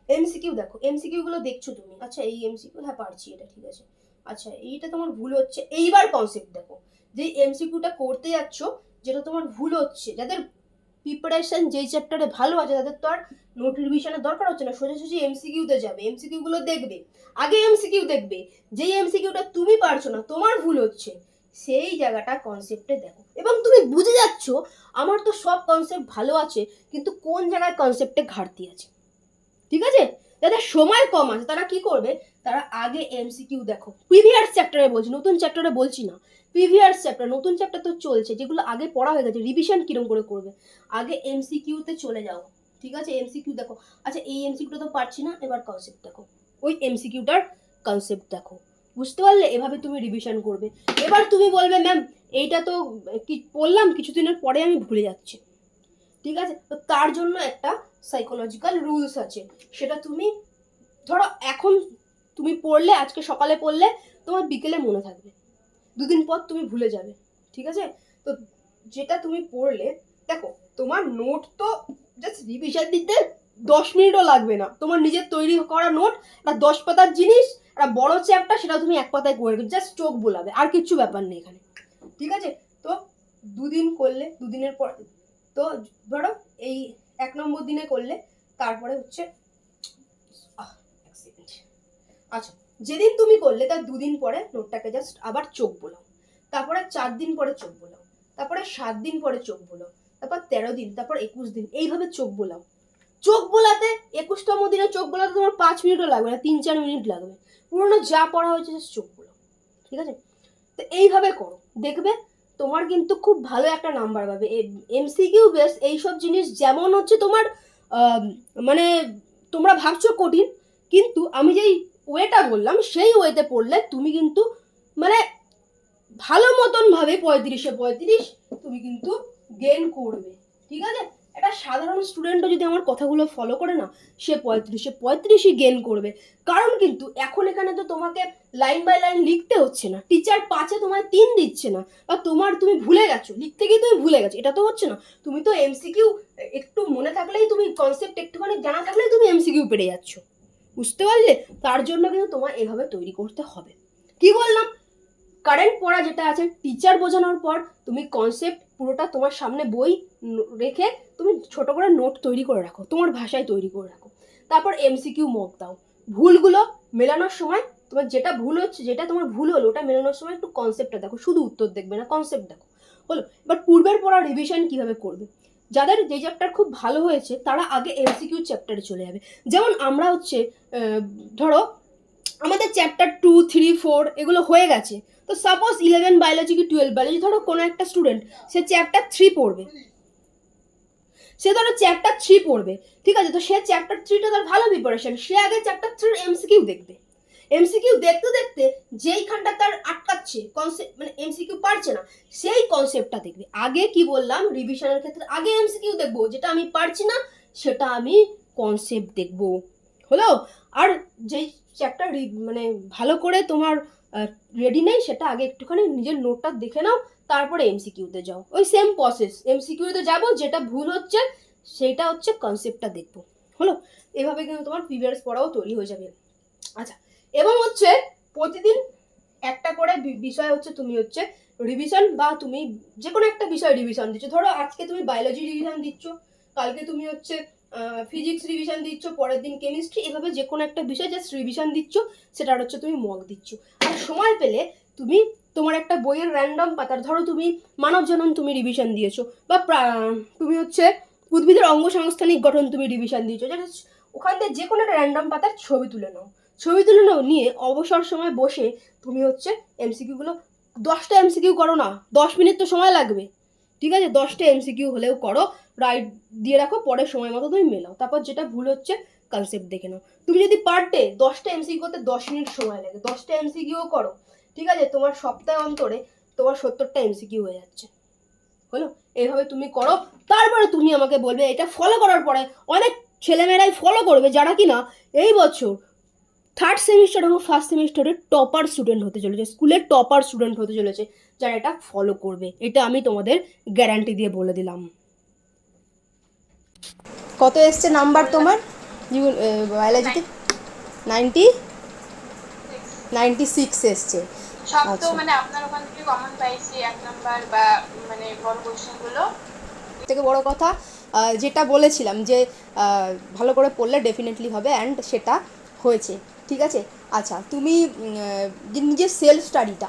এমসিকিউ দেখো, এমসিকিউ গুলো দেখছো তুমি, আচ্ছা এই এমসিকিউ, হ্যাঁ পারছি এটা, ঠিক আছে, আচ্ছা এইটা তোমার ভুল হচ্ছে, এইবার কনসেপ্ট দেখো। যে এমসিকিউটা করতে যাচ্ছ যেটা তোমার ভুল হচ্ছে, যাদের প্রিপারেশন যেই চ্যাপ্টারে ভালো আছে তাদের তো আর নোট রিভিশনের দরকার হচ্ছে না, সোজাসুজি এমসিকিউতে যাবে, এমসিকিউ গুলো দেখবে, আগে এমসিকিউ দেখবে। যেই এমসিকিউটা তুমি পারছো না, তোমার ভুল হচ্ছে, সেই জায়গাটা কনসেপ্টে দেখো, এবং তুমি বুঝে যাচ্ছ আমার তো সব কনসেপ্ট ভালো আছে, কিন্তু কোন জায়গায় কনসেপ্টে ঘাটতি আছে, ঠিক আছে। যাদের সময় কম আছে তারা কি করবে, তারা আগে এমসিকিউ দেখো, প্রিভিয়াস চ্যাপ্টারে বলছি, নতুন চ্যাপ্টারে বলছি না, প্রিভিয়াস চ্যাপ্টার, নতুন চ্যাপ্টার তো চলছে, যেগুলো আগে পড়া হয়ে গেছে রিভিশন কিরম করে করবে, আগে এমসিকিউতে চলে যাও, ঠিক আছে, এমসিকিউ দেখো, আচ্ছা এই এমসিকিউটা তো পারছি না, এবার কনসেপ্ট দেখো, ওই এমসিকিউটার কনসেপ্ট দেখো, বুঝতে পারলে, এভাবে তুমি রিভিশন করবে। এবার তুমি বলবে ম্যাম এইটা তো কি পড়লাম, কিছুদিনের পরে আমি ভুলে যাচ্ছি, ঠিক আছে, তো তার জন্য একটা সাইকোলজিক্যাল রুলস আছে, সেটা তুমি ধরো এখন তুমি পড়লে, আজকে সকালে পড়লে তোমার বিকেলে মনে থাকবে, দুদিন পর তুমি ভুলে যাবে, ঠিক আছে। তো যেটা তুমি পড়লে, দেখো তোমার নোট তো জাস্ট রিভিশন দিতে 10 মিনিটও লাগবে না, তোমার নিজের তৈরি করা নোট, একটা 10 পাতার জিনিস, একটা বড় চ্যাপ্টার, সেটা তুমি 1 পাতায় করে দেবে, জাস্ট চোখ বোলাবে, আর কিচ্ছু ব্যাপার নেই এখানে, ঠিক আছে। তো দুদিন করলে, দুদিনের পর, তো ধরো এই 1 নম্বর দিনে করলে, তারপরে হচ্ছে আচ্ছা যেদিন তুমি করলে তার 2 দিন পরে নোটটাকে জাস্ট আবার চোখ বোলাও, তারপরে 4 দিন পরে চোখ বোলাও, তারপরে 7 দিন পরে চোখ বোলাও, তারপর 13 দিন, তারপর 21 দিন, এইভাবে চোখ বোলাও। চোখ বোলাতে 21তম দিনে চোখ বোলাতে তোমার 5 মিনিটও লাগবে না, 3-4 মিনিট লাগবে, পুরোনো যা পড়া হয়েছে জাস্ট চোখ বোলাও, ঠিক আছে। তো এইভাবে করো, দেখবে তোমার কিন্তু খুব ভালো একটা নাম্বার পাবে। এমসিকিউ বেস এইসব জিনিস যেমন হচ্ছে তোমার মানে তোমরা ভাবছো কঠিন, কিন্তু আমি যেই ওয়েটা বললাম সেই ওয়েতে পড়লে তুমি কিন্তু মানে ভালো মতন ভাবে 35-এ 35 তুমি কিন্তু গেইন করবে, ঠিক আছে। একটা সাধারণ স্টুডেন্টও যদি আমার কথাগুলো ফলো করে না, সে 35-এ 35ই গেইন করবে। কারণ কিন্তু এখন এখানে তো তোমাকে লাইন বাই লাইন লিখতে হচ্ছে না, টিচার 5-এ তোমায় 3 দিচ্ছে না, বা তুমি ভুলে গেছো, লিখতে গিয়ে তুমি ভুলে গেছো, এটা তো হচ্ছে না। তুমি তো এমসিকিউ একটু মনে থাকলেই, তুমি কনসেপ্ট একটুখানি জানা থাকলেই তুমি এমসিকিউ পেরে যাচ্ছ, বুঝতে পারলে। তার জন্য কিন্তু তোমার এভাবে তৈরি করতে হবে। কি বললাম, কারেন্ট পড়া যেটা আছে টিচার বোঝানোর পর তুমি কনসেপ্ট পুরোটা তোমার সামনে বই রেখে তুমি ছোট করে নোট তৈরি করে রাখো, তোমার ভাষায় তৈরি করে রাখো, তারপর এমসিকিউ মক দাও। ভুলগুলো মেলানোর সময় তোমার যেটা ভুল হচ্ছে, যেটা তোমার ভুল হলো, ওটা মেলানোর সময় একটু কনসেপ্টটা দেখো, শুধু উত্তর দেখবে না, কনসেপ্ট দেখো, হলো। এবার পূর্বের পড়া রিভিশন কিভাবে করবে, যাদের যে চ্যাপ্টার খুব ভালো হয়েছে তারা আগে এমসিকিউ চ্যাপ্টারে চলে যাবে। যেমন আমরা হচ্ছে ধরো আমাদের চ্যাপ্টার 2, 3, 4 এগুলো হয়ে গেছে, তো সাপোজ 11 বায়োলজি কি 12 বায়োলজি, ধরো কোনো একটা স্টুডেন্ট সে চ্যাপ্টার 3 পড়বে, সে ধরো চ্যাপ্টার 3 পড়বে, ঠিক আছে, তো সে চ্যাপ্টার 3টা তার ভালো প্রিপারেশন, সে আগে চ্যাপ্টার 3 এমসিকিউ দেখবে, এমসিকিউ দেখতে দেখতে যেইখানটা তার আটকাচ্ছে কনসেপ্ট, মানে এমসিকিউ পারছে না, সেই কনসেপ্টটা দেখবে। আগে কি বললাম, রিভিশনের ক্ষেত্রে আগে এমসিকিউ দেখবো, যেটা আমি পারছি না সেটা আমি কনসেপ্ট দেখবো, হলো। আর যেই চ্যাপ্টার মানে ভালো করে তোমার রেডি নেই, সেটা আগে একটুখানি নিজের নোটটা দেখে নাও, তারপরে এমসিকিউতে যাও, ওই সেম প্রসেস, এমসিকিউতে যাবো, যেটা ভুল হচ্ছে সেটা হচ্ছে কনসেপ্টটা দেখবো, হলো। এভাবে কিন্তু তোমার প্রিভিয়াস পড়াও তৈরি হয়ে যাবে। আচ্ছা, এবং হচ্ছে প্রতিদিন একটা করে বিষয় হচ্ছে তুমি হচ্ছে রিভিশন, বা তুমি যে কোনো একটা বিষয় রিভিশন দিচ্ছ, ধরো আজকে তুমি বায়োলজি রিভিশন দিচ্ছ, কালকে তুমি হচ্ছে ফিজিক্স রিভিশন দিচ্ছ, পরের দিন কেমিস্ট্রি, এভাবে যে কোনো একটা বিষয় জাস্ট রিভিশন দিচ্ছ, সেটার হচ্ছে তুমি মক দিচ্ছ। আর সময় পেলে তুমি তোমার একটা বইয়ের র্যান্ডম পাতার, ধরো তুমি মানব জনন তুমি রিভিশন দিয়েছো, বা তুমি হচ্ছে উদ্ভিদের অঙ্গসংস্থানিক গঠন তুমি রিভিশন দিয়েছো, যেটা ওখান থেকে যে কোনো একটা র্যান্ডম পাতার ছবি তুলে নাও, ছবি তুলে নাও, নিয়ে অবসর সময় বসে তুমি হচ্ছে এমসিকিউগুলো 10টা এমসিকিউ করো না, 10 মিনিট তো সময় লাগবে, ঠিক আছে, 10টা এমসিকিউ হলেও করো, রাইট দিয়ে রাখো, পরে সময় মতো তুমি মেলাও, তারপর যেটা ভুল হচ্ছে কনসেপ্ট দেখে নাও। তুমি যদি পার ডে 10টা এমসিকিউ করতে 10 মিনিট সময় লাগে, 10টা এমসিকিউ করো, ঠিক আছে, তোমার সপ্তাহে অন্তরে তোমার 70টা এমসিকিউ হয়ে যাচ্ছে। হলো, এইভাবে তুমি করো, তারপরে তুমি আমাকে বলবে। এটা ফলো করার পরে অনেক ছেলেমেয়েরাই ফলো করবে যারা কিনা এই বছর থার্ড সেমিস্টার এবং ফার্স্ট সেমিস্টারে টপার স্টুডেন্ট হতে চলেছে, স্কুলের টপার স্টুডেন্ট হতে চলেছে, যারা এটা ফলো করবে। এটা আমি তোমাদের গ্যারান্টি দিয়ে বলে দিলাম। কত এসছে নাম্বার তোমার বায়োলজিতে? 96 এসছে। সব তো মানে আপনার ওখান থেকে কমন পাইছি এক নাম্বার বা মানে বড় কোশ্চেনগুলো। থেকে বড় কথা যেটা বলেছিলাম যে ভালো করে পড়লে ডেফিনেটলি হবে, অ্যান্ড সেটা হয়েছে। ঠিক আছে, আচ্ছা তুমি যে নিজের সেলফ স্টাডিটা,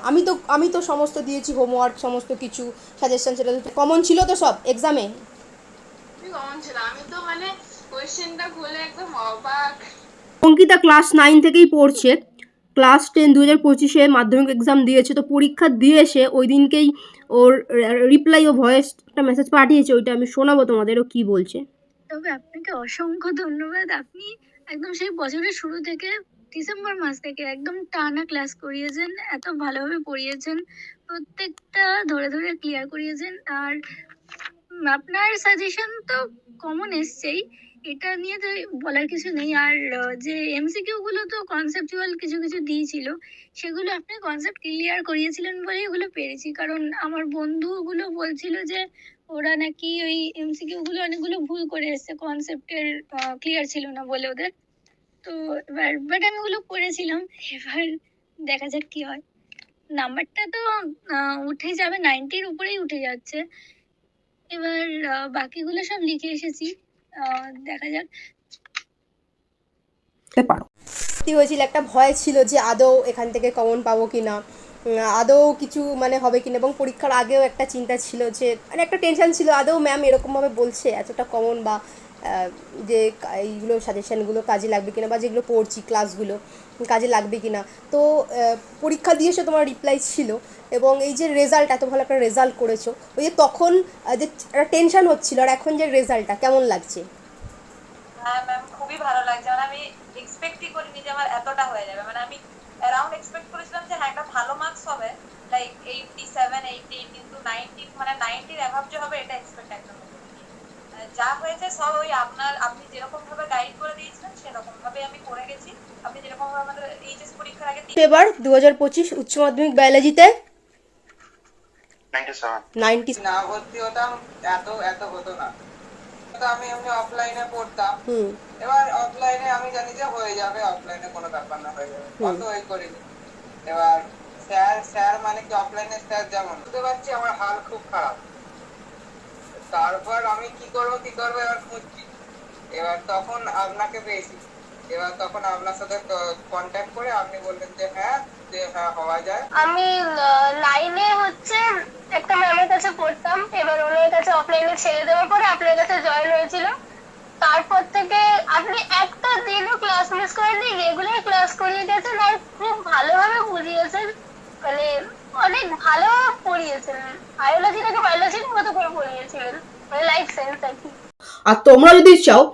আমি তো সমস্ত দিয়েছি, হোমওয়ার্ক সমস্ত কিছু সাজেশন, সেটা তো কমন ছিল তো সব এক্সামে? কমন ছিল, আমি তো মানে কোশ্চেনটা খুলে একদম অবাক। অঙ্কিতা ক্লাস 9 থেকেই পড়ছে, ক্লাস 10 2025-এ মাধ্যমিক এক্সাম দিয়েছে, তো পরীক্ষা দিয়ে এসে ওই দিনকেই ওর রিপ্লাই ও ভয়েস একটা মেসেজ পাঠিয়েছে, ওইটা আমি শোনাবো তোমাদেরও কি বলছে। তবে আপনাকে অসংখ্য ধন্যবাদ। আপনি একদম সেই বছরের শুরু থেকে ডিসেম্বর মাস থেকে একদম টানা ক্লাস করিয়েছেন, এত ভালোভাবে পড়িয়েছেন, প্রত্যেকটা ধরে ধরে ক্লিয়ার করিয়েছেন। আর আপনার সাজেশন তো কমন এসছেই, এটা নিয়ে তো বলার কিছু নেই। আর যে এমসিকিউ গুলো তো কনসেপচুয়াল কিছু কিছু দিয়েছিল, সেগুলো আপনি কনসেপ্ট ক্লিয়ার করিয়েছিলেন বলেই এগুলো পেরেছি। কারণ আমার বন্ধুগুলো বলছিল যে ওরা নাকি ওই এমসিকিউ গুলো অনেকগুলো ভুল করে এসছে, কনসেপ্টের ক্লিয়ার ছিল না বলে ওদের। তো এবার বাট আমি ওগুলো করেছিলাম, এবার দেখা যাক কি হয়। নাম্বারটা তো উঠে যাবে, 90-র উপরেই উঠে যাচ্ছে। এবার বাকিগুলো সব লিখে এসেছি, দেখা যাক। পারো হয়েছিল, একটা ভয় ছিল যে আদৌ এখান থেকে কমন পাবো কিনা, আদৌ কিছু মানে হবে কিনা, এবং পরীক্ষার আগেও একটা চিন্তা ছিল যে মানে একটা টেনশন ছিল, আদৌ ম্যাম এরকমভাবে বলছে এতটা কমন বা যে এইগুলো সাজেশানগুলো কাজে লাগবে কিনা, বা যেগুলো পড়ছি ক্লাসগুলো কাজে লাগবে কিনা। তো পরীক্ষা দিয়ে এসে তোমার রিপ্লাই ছিল, এবং এই যে রেজাল্ট, এত ভালো একটা রেজাল্ট করেছো, ওই যে তখন যে একটা টেনশন হচ্ছিল, আর এখন যে রেজাল্টটা কেমন লাগছে? হ্যাঁ ম্যাম, খুবই ভালো লাগছে। মানে আমি এক্সপেক্টই করিনি যে আমার এতটা হয়ে যাবে। মানে আমি অ্যারাউন্ড এক্সপেক্ট করেছিলাম যে হ্যাঁ একটা ভালো মার্কস হবে, লাইক 87 80, কিন্তু 90 মানে 90-র অ্যাভাব যে হবে এটা এক্সপেক্ট একদম করিনি। যা হয়েছে সব ওই আপনি যেরকম ভাবে গাইড করে দিয়েছিলেন সেরকম ভাবে আমি করে গেছি। আপনি যেরকম ভাবে আমাদের এইচএস পরীক্ষার আগে এবার 2025 উচ্চ মাধ্যমিক বায়োলজিতে 97 না ভর্তি হতাম এত এত হতো না। আমি এমনি অফলাইনে পড়তাম, এবার অফলাইনে আমি জানি যে হয়ে যাবে, অফলাইনে কোনো ব্যাপার না, হয়ে যাবে, অত ওই করিনি। এবার স্যার মানে কি অফলাইনে স্যার যেমন, বুঝতে পারছি আমার হাল খুব খারাপ। তারপর আমি কি করবো এবার খুঁজছি, এবার তখন আপনাকে পেয়েছি। এবার তখন আপনার সাথে কন্ট্যাক্ট করে আপনি বললেন যে হ্যাঁ হওয়া যায়। আমি 9-এ হচ্ছে একটা ম্যামের কাছে পড়তাম, এবার ওনার কাছে অফলাইনে ছেড়ে দেওয়ার পরে আপনার কাছে জয়েন হয়েছিল। তারপর থেকে আপনি একটা দিনও ক্লাস মিস করেননি, রেগুলার ক্লাস করিয়ে গেছেন, আর খুব ভালোভাবে বুঝিয়েছেন, মানে অনেক ভালো পড়িয়েছেন। বায়োলজিটাকে বায়োলজির মতো করে পড়িয়েছিলেন, মানে লাইফ সায়েন্স আর কি। আর তোমরা যদি চাও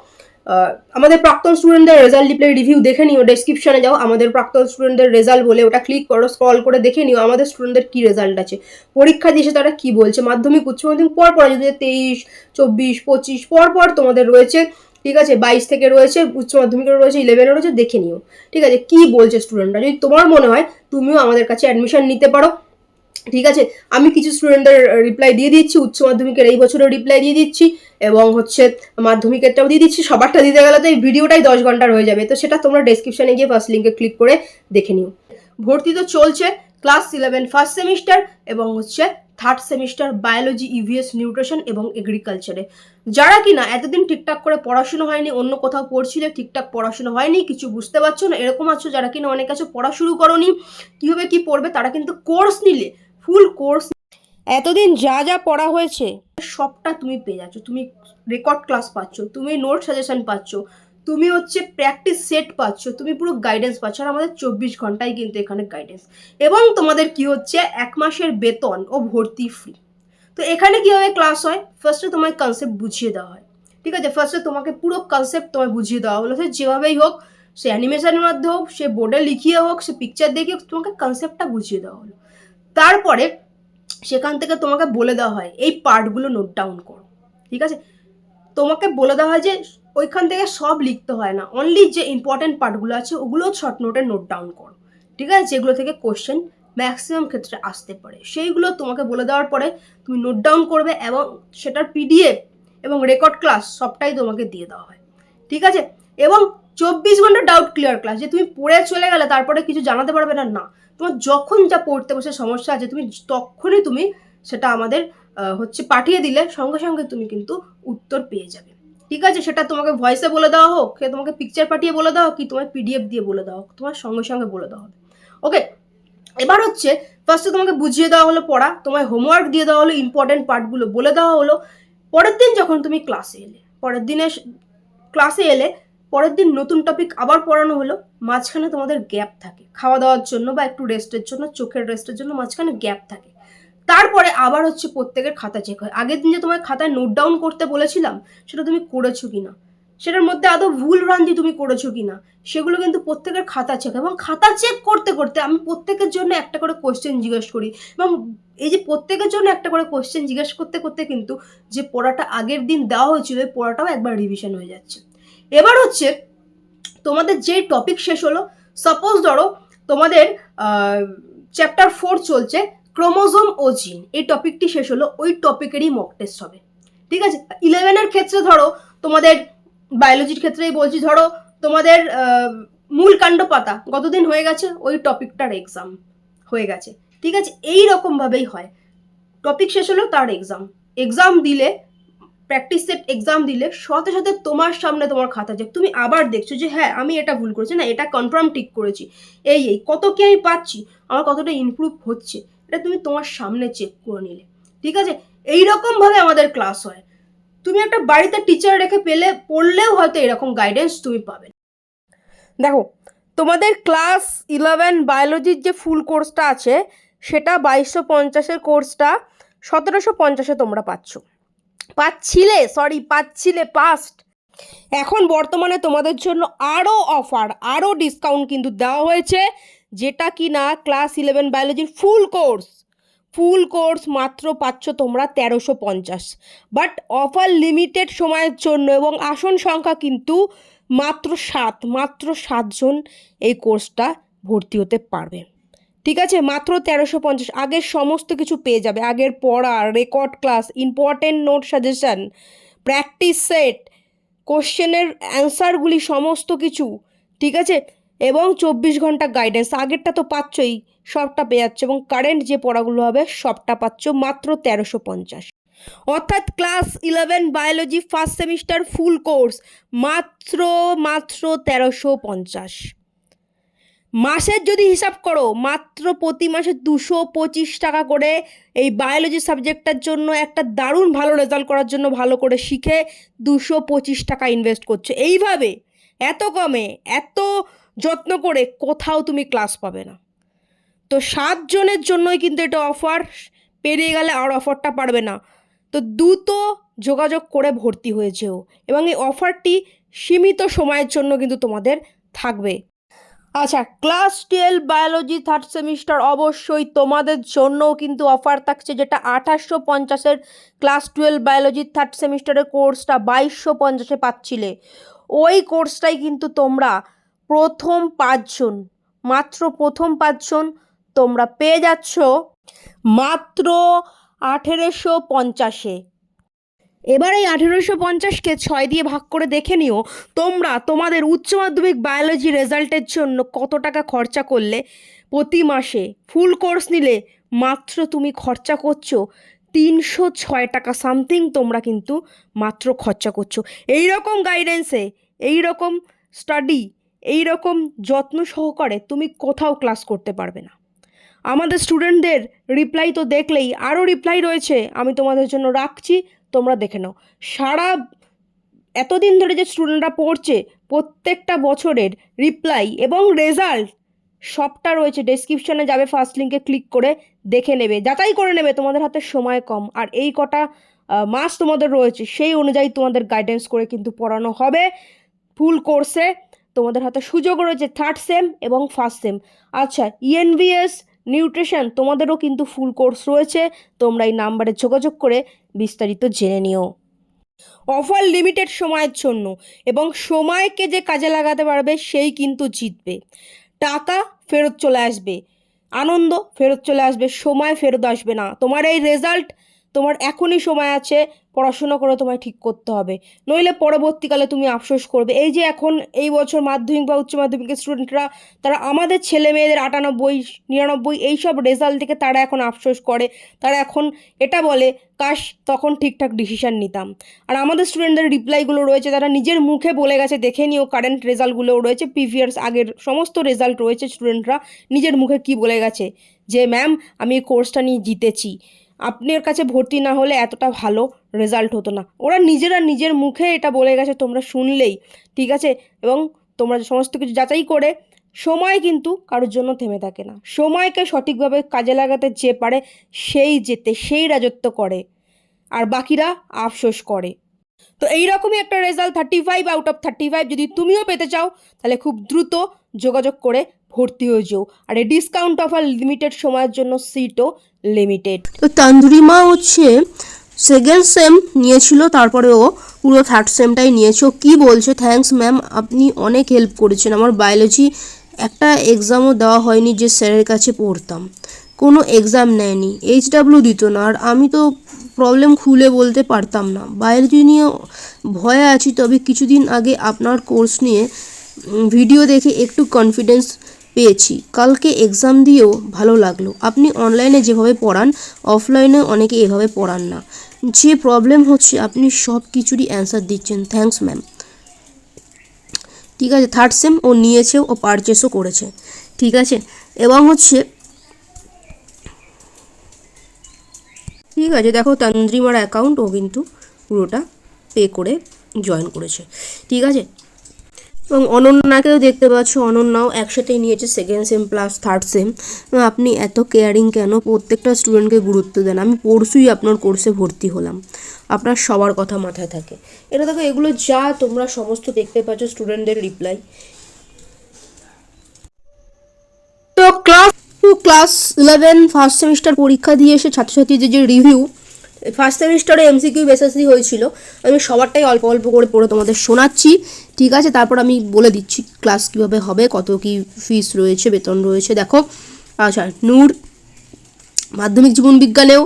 আমাদের প্রাক্তন স্টুডেন্টদের রেজাল্ট রিভিউ দেখে নিও, ডেসক্রিপশনে যাও, আমাদের প্রাক্তন স্টুডেন্টদের রেজাল্ট বলে ওটা ক্লিক করো, স্ক্রল করে দেখে নিও আমাদের স্টুডেন্টদের কী রেজাল্ট আছে, পরীক্ষা দিয়েছে তারা কী বলছে, মাধ্যমিক উচ্চ মাধ্যমিক পর যদি 23 24 25 পর তোমাদের রয়েছে, ঠিক আছে, 22 থেকে রয়েছে, উচ্চ মাধ্যমিকের রয়েছে, 11-এর রয়েছে, দেখে নিও, ঠিক আছে, কী বলছে স্টুডেন্টরা। যদি তোমার মনে হয় তুমিও আমাদের কাছে অ্যাডমিশন নিতে পারো, ঠিক আছে, আমি কিছু স্টুডেন্টদের রিপ্লাই দিয়ে দিচ্ছি, উচ্চ মাধ্যমিকের এই বছরের রিপ্লাই দিয়ে দিচ্ছি, এবং হচ্ছে মাধ্যমিকেরটাও দিয়ে দিচ্ছি। সবারটা দিতে গেলে তো এই ভিডিওটাই 10 ঘন্টার হয়ে যাবে, তো সেটা তোমরা ডেসক্রিপশনে গিয়ে ফার্স্ট লিঙ্কে ক্লিক করে দেখে নিও। ভর্তি তো চলছে, ক্লাস 11 ফার্স্ট সেমিস্টার এবং হচ্ছে third semester biology, EVS, nutrition এবং এগ্রিকালচারে। যারা কিনা এতদিন ঠিকঠাক করে পড়াশুনো হয়নি, অন্য কোথাও পড়ছিলে, ঠিকঠাক পড়াশুনো হয়নি, কিছু বুঝতে পারছো না, এরকম আছো, যারা কিনা অনেক কাছে পড়া শুরু করোনি, কীভাবে কী পড়বে, তারা কিন্তু কোর্স নিলে, ফুল কোর্স এতদিন যা যা পড়া হয়েছে সবটা তুমি পেয়ে যাচ্ছ, তুমি রেকর্ড ক্লাস পাচ্ছ, তুমি নোট সাজেশন পাচ্ছ, তুমি হচ্ছে প্র্যাকটিস সেট পাচ্ছ, তুমি পুরো গাইডেন্স পাচ্ছ, আর আমাদের 24 ঘন্টায় কিন্তু এখানে গাইডেন্স, এবং তোমাদের কি হচ্ছে 1 মাসের বেতন ও ভর্তি ফ্রি। তো এখানে কীভাবে ক্লাস হয়, ফার্স্টে তোমায় কনসেপ্ট বুঝিয়ে দেওয়া হয়, ঠিক আছে, ফার্স্টে তোমাকে পুরো কনসেপ্ট তোমায় বুঝিয়ে দেওয়া হলো, যেভাবেই হোক সে অ্যানিমেশনের মাধ্যমে হোক, সে বোর্ডে লিখিয়ে হোক, সে পিকচার দেখিয়ে হোক, তোমাকে কনসেপ্টটা বুঝিয়ে দেওয়া হলো। তারপরে সেখান থেকে তোমাকে বলে দেওয়া হয় এই পার্টগুলো নোট ডাউন করো, ঠিক আছে? তোমাকে বলে দেওয়া হয় যে ওইখান থেকে সব লিখতে হয় না, অনলি যে ইম্পর্টেন্ট পার্টগুলো আছে ওগুলো শর্ট নোটে নোট ডাউন করো, ঠিক আছে? যেগুলো থেকে কোশ্চেন ম্যাক্সিমাম ক্ষেত্রে আসতে পারে সেইগুলো তোমাকে বলে দেওয়ার পরে তুমি নোট ডাউন করবে, এবং সেটার পিডিএফ এবং রেকর্ড ক্লাস সবটাই তোমাকে দিয়ে দেওয়া হয়, ঠিক আছে? এবং 24 ঘন্টা ডাউট ক্লিয়ার ক্লাস, যে তুমি পড়ে চলে গেলে তারপরে কিছু জানাতে পারবে না, না, তোমার যখন যা পড়তে বসে সমস্যা আছে তুমি তখনই তুমি সেটা আমাদের পাঠিয়ে দিলে সঙ্গে সঙ্গে তুমি কিন্তু উত্তর পেয়ে যাবে, ঠিক আছে? সেটা তোমাকে ভয়েসে বলে দেওয়া হোক, সে তোমাকে পিকচার পাঠিয়ে বলে দেওয়া হোক, কি তোমার পিডিএফ দিয়ে বলে দেওয়া হোক, তোমার সঙ্গে সঙ্গে বলে দেওয়া হবে। ওকে, এবার ফার্স্টে তোমাকে বুঝিয়ে দেওয়া হলো পড়া, তোমার হোমওয়ার্ক দিয়ে দেওয়া হলো, ইম্পর্টেন্ট পার্টগুলো বলে দেওয়া হলো। পরের দিন যখন তুমি ক্লাসে এলে, পরের দিন নতুন টপিক আবার পড়ানো হলো, মাঝখানে তোমাদের গ্যাপ থাকে খাওয়া দাওয়ার জন্য বা একটু রেস্টের জন্য, চোখের রেস্টের জন্য মাঝখানে গ্যাপ থাকে। তারপরে আবার প্রত্যেকের খাতা চেক হয়। আগের দিন যে তোমার খাতায় নোট ডাউন করতে বলেছিলাম সেটা তুমি করেছো কিনা, সেটার মধ্যে আদৌ ভুল ভ্রান্তি তুমি করেছো কিনা, সেগুলো কিন্তু প্রত্যেকের খাতা চেক। এবং খাতা চেক করতে করতে আমি প্রত্যেকের জন্য একটা করে কোশ্চেন জিজ্ঞেস করি, এবং এই যে প্রত্যেকের জন্য একটা করে কোশ্চেন জিজ্ঞেস করতে করতে কিন্তু যে পড়াটা আগের দিন দেওয়া হয়েছিল ওই পড়াটাও একবার রিভিশন হয়ে যাচ্ছে। এবার তোমাদের যে টপিক শেষ হলো, সাপোজ ধরো তোমাদের চ্যাপ্টার 4 চলছে, ক্রোমোজোম ও জিন, এই টপিকটি শেষ হলো, ওই টপিকেরই মক টেস্ট হবে, ঠিক আছে? 11-এর ক্ষেত্রে ধরো তোমাদের বায়োলজির ক্ষেত্রেই বলছি, ধরো তোমাদের মূল কাণ্ড পাতা গতদিন হয়ে গেছে, ওই টপিকটার এক্সাম হয়ে গেছে, ঠিক আছে? এই রকমভাবেই হয়, টপিক শেষ হলো তার এক্সাম দিলে, প্র্যাকটিস সেট এক্সাম দিলে সাথে সাথে তোমার সামনে তোমার খাতা চেক, তুমি আবার দেখছো যে হ্যাঁ আমি এটা ভুল করেছি, না এটা কনফার্ম ঠিক করেছি, এই কত কি আমি পাচ্ছি, আমার কতটা ইমপ্রুভ হচ্ছে, এটা তুমি তোমার সামনে চেক করে নিলে, ঠিক আছে? এইরকমভাবে আমাদের ক্লাস হয়। তুমি একটা বাড়িতে টিচার রেখে পড়লেও হয়তো এরকম গাইডেন্স তুমি পাবে। দেখো, তোমাদের ক্লাস 11 বায়োলজির যে ফুল কোর্সটা আছে সেটা 2250-এর কোর্সটা 1750-এ তোমরা পাচ্ছিলে পাস্ট। এখন বর্তমানে তোমাদের জন্য আরও অফার, আরও ডিসকাউন্ট কিন্তু দেওয়া হয়েছে, যেটা কি না ক্লাস 11 বায়োলজির ফুল কোর্স মাত্র পাচ্ছ তোমরা 1350। বাট অফার লিমিটেড সময়ের জন্য, এবং আসন সংখ্যা কিন্তু মাত্র 7 জন এই কোর্সটা ভর্তি হতে পারবে, ঠিক আছে? মাত্র 1350। আগের সমস্ত কিছু পেয়ে যাবে, আগের পড়া, record class, important note suggestion, practice set, কোশ্চেনের অ্যান্সারগুলি সমস্ত কিছু, ঠিক আছে? এবং 24 ঘন্টা গাইডেন্স, আগেরটা তো পাচ্ছই, সবটা পেয়ে যাচ্ছে, এবং কারেন্ট যে পড়াগুলো হবে সবটা পাচ্ছ মাত্র 1350। অর্থাৎ class 11 biology first semester full course মাত্র 1350। মাসের যদি হিসাব করো, মাত্র প্রতি মাসে 225 টাকা করে এই বায়োলজি সাবজেক্টটার জন্য, একটা দারুণ ভালো রেজাল্ট করার জন্য, ভালো করে শিখে 225 টাকা ইনভেস্ট করছো। এইভাবে এত কমে, এত যত্ন করে কোথাও তুমি ক্লাস পাবে না। তো 7 জনের জন্যই কিন্তু এটা অফার, পেরিয়ে গেলে আর অফারটা পারবে না। তো দ্রুত যোগাযোগ করে ভর্তি হয়েছেও, এবং এই অফারটি সীমিত সময়ের জন্য কিন্তু তোমাদের থাকবে। আচ্ছা, ক্লাস 12 বায়োলজি থার্ড সেমিস্টার অবশ্যই তোমাদের জন্যও কিন্তু অফার থাকছে, যেটা 2850-এর ক্লাস 12 বায়োলজি থার্ড সেমিস্টারের কোর্সটা 2250-এ পাচ্ছিলে, ওই কোর্সটাই কিন্তু তোমরা মাত্র প্রথম 5 জন তোমরা পেয়ে যাচ্ছ মাত্র 1850-এ। এবার এই 1850-কে 6 দিয়ে ভাগ করে দেখে নিও তোমরা তোমাদের উচ্চ মাধ্যমিক বায়োলজি রেজাল্টের জন্য কত টাকা খরচা করলে। প্রতি মাসে ফুল কোর্স নিলে মাত্র তুমি খরচা করছো 306 টাকা সামথিং, তোমরা কিন্তু মাত্র খরচা করছো। এই রকম গাইডেন্সে, এই রকম স্টাডি, এই রকম যত্ন সহকারে তুমি কোথাও ক্লাস করতে পারবে না। আমাদের স্টুডেন্টদের রিপ্লাই তো দেখলেই, আরও রিপ্লাই রয়েছে আমি তোমাদের জন্য রাখছি, তোমরা দেখে নাও। এতদিন ধরে যে স্টুডেন্টরা পড়ছে প্রত্যেকটা বছরের রিপ্লাই এবং রেজাল্ট সবটা রয়েছে, ডেসক্রিপশনে যাবে, ফার্স্ট লিঙ্কে ক্লিক করে দেখে নেবে, যাচাই করে নেবে। তোমাদের হাতে সময় কম, আর এই কটা মাস তোমাদের রয়েছে, সেই অনুযায়ী তোমাদের গাইডেন্স করে কিন্তু পড়ানো হবে ফুল কোর্সে। তোমাদের হাতে সুযোগ রয়েছে থার্ড সেম এবং ফার্স্ট সেম। আচ্ছা, ইএনভিএস নিউট্রিশন তোমাদেরও কিন্তু ফুল কোর্স রয়েছে, তোমরা এই নাম্বারে যোগাযোগ করে বিস্তারিত জেনে নিও। অফার লিমিটেড সময়ের জন্য, এবং সময়কে যে কাজে লাগাতে পারবে সেই কিন্তু জিতবে। টাকা ফেরত চলে আসবে, আনন্দ ফেরত চলে আসবে, সময় ফেরত আসবে না। তোমার এই রেজাল্ট, তোমার এখনই সময় আছে, পড়াশোনা করে তোমায় ঠিক করতে হবে, নইলে পরবর্তীকালে তুমি আফসোস করবে। এই যে এখন এই বছর মাধ্যমিক বা উচ্চ মাধ্যমিকের স্টুডেন্টরা, তারা আমাদের ছেলে মেয়েদের 98, 99 এইসব রেজাল্ট থেকে তারা এখন আফসোস করে, তারা এখন এটা বলে কাশ তখন ঠিকঠাক ডিসিশান নিতাম। আর আমাদের স্টুডেন্টদের রিপ্লাইগুলো রয়েছে, তারা নিজের মুখে বলে গেছে, দেখে নিও কারেন্ট রেজাল্টগুলোও রয়েছে, প্রিভিয়াস আগের সমস্ত রেজাল্ট রয়েছে, স্টুডেন্টরা নিজের মুখে কি বলে গেছে যে ম্যাম আমি এই কোর্সটা নিয়ে জিতেছি, আপনার কাছে ভর্তি না হলে এতটা ভালো রেজাল্ট হতো না। ওরা নিজেরা নিজের মুখে এটা বলে গেছে, তোমরা শুনলেই, ঠিক আছে। এবং তোমরা সমস্ত কিছু যাচাই করে, সময় কিন্তু কারোর জন্য থেমে থাকে না, সময়কে সঠিকভাবে কাজে লাগাতে যে পারে সেই জেতে, সেই রাজত্ব করে, আর বাকিরা আফসোস করে। তো এইরকমই একটা রেজাল্ট 35 আউট অফ 35 যদি তুমিও পেতে চাও, তাহলে খুব দ্রুত যোগাযোগ করে ভর্তি হয়ে যাও। আর এই ডিসকাউন্ট অফার লিমিটেড সময়ের জন্য, সিটও লিমিটেড। তো তান্দুরিমা হচ্ছে সেকেন্ড সেম নিয়েছিল, তারপরে ও পুরো থার্ড সেমটাই নিয়েছে। ও কী বলছে, থ্যাঙ্কস ম্যাম, আপনি অনেক হেল্প করেছেন। আমার বায়োলজি একটা এক্সামও দেওয়া হয়নি যে স্যারের কাছে পড়তাম, কোনো এক্সাম নেয়নি, HW দিত না, আর আমি তো প্রবলেম খুলে বলতে পারতাম না। বায়োলজি নিয়ে ভয়ে আছি, তবে কিছুদিন আগে আপনার কোর্স নিয়ে ভিডিও দেখে একটু কনফিডেন্স পেয়েছি। কালকে এক্সাম দিয়েও ভালো লাগলো। আপনি অনলাইনে যেভাবে পড়ান, অফলাইনে অনেকে এভাবে পড়ান না। যে প্রবলেম হচ্ছে আপনি সব কিছুরই অ্যান্সার দিচ্ছেন। Thanks ma'am. ঠিক আছে, থার্ড সেম ও নিয়েছে, ও পারচেসও করেছে, ঠিক আছে। এবং হচ্ছে ঠিক আছে, দেখো তান্দ্রিমার অ্যাকাউন্ট ও কিন্তু পুরোটা পে করে জয়েন করেছে, ঠিক আছে। এবং অনন্যাকেও দেখতে পাচ্ছ, অনন্যাও একসাথেই নিয়েছে second same plus third same. আপনি এত কেয়ারিং কেন? প্রত্যেকটা স্টুডেন্টকে গুরুত্ব দেন। আমি পরশুই আপনার কোর্সে ভর্তি হলাম, আপনার সবার কথা মাথায় থাকে। এটা দেখো, এগুলো যা তোমরা সমস্ত দেখতে পাচ্ছ স্টুডেন্টদের রিপ্লাই। তো ক্লাস 11 ফার্স্ট সেমিস্টার পরীক্ষা দিয়ে এসে ছাত্রছাত্রীদের যে রিভিউ, ফার্স্ট সেমিস্টারে MCQ বেসিসই হয়েছিল, আমি সবারটাই অল্প অল্প করে পড়ে তোমাদের শোনাচ্ছি, ঠিক আছে। তারপর আমি বলে দিচ্ছি ক্লাস কীভাবে হবে, কত কী ফিস রয়েছে, বেতন রয়েছে। দেখো, আচ্ছা, নূর মাধ্যমিক জীবন বিজ্ঞানেও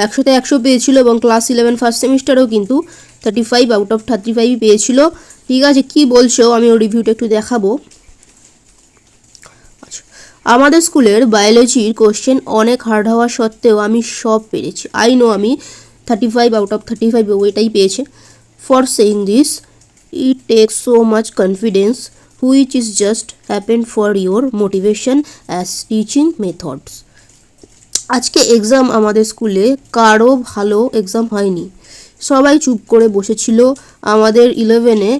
100তে 100 পেয়েছিল, এবং ক্লাস 11 ফার্স্ট সেমিস্টারেও কিন্তু 35 আউট অফ 35 পেয়েছিল, ঠিক আছে। কি বলছো আমি ওর রিভিউটা একটু দেখাবো। আমাদের স্কুলের বায়োলজির কোশ্চেন অনেক হার্ড হওয়া সত্ত্বেও আমি সব পেরেছি। আমি 35 আউট অফ 35 ওইটাই পেয়েছে। For saying this it takes so much confidence which is just happen for your motivation as teaching methods. আজকে এক্সাম আমাদের স্কুলে কারো ভালো এক্সাম হয়নি, সবাই চুপ করে বসেছিল। আমাদের 11-এ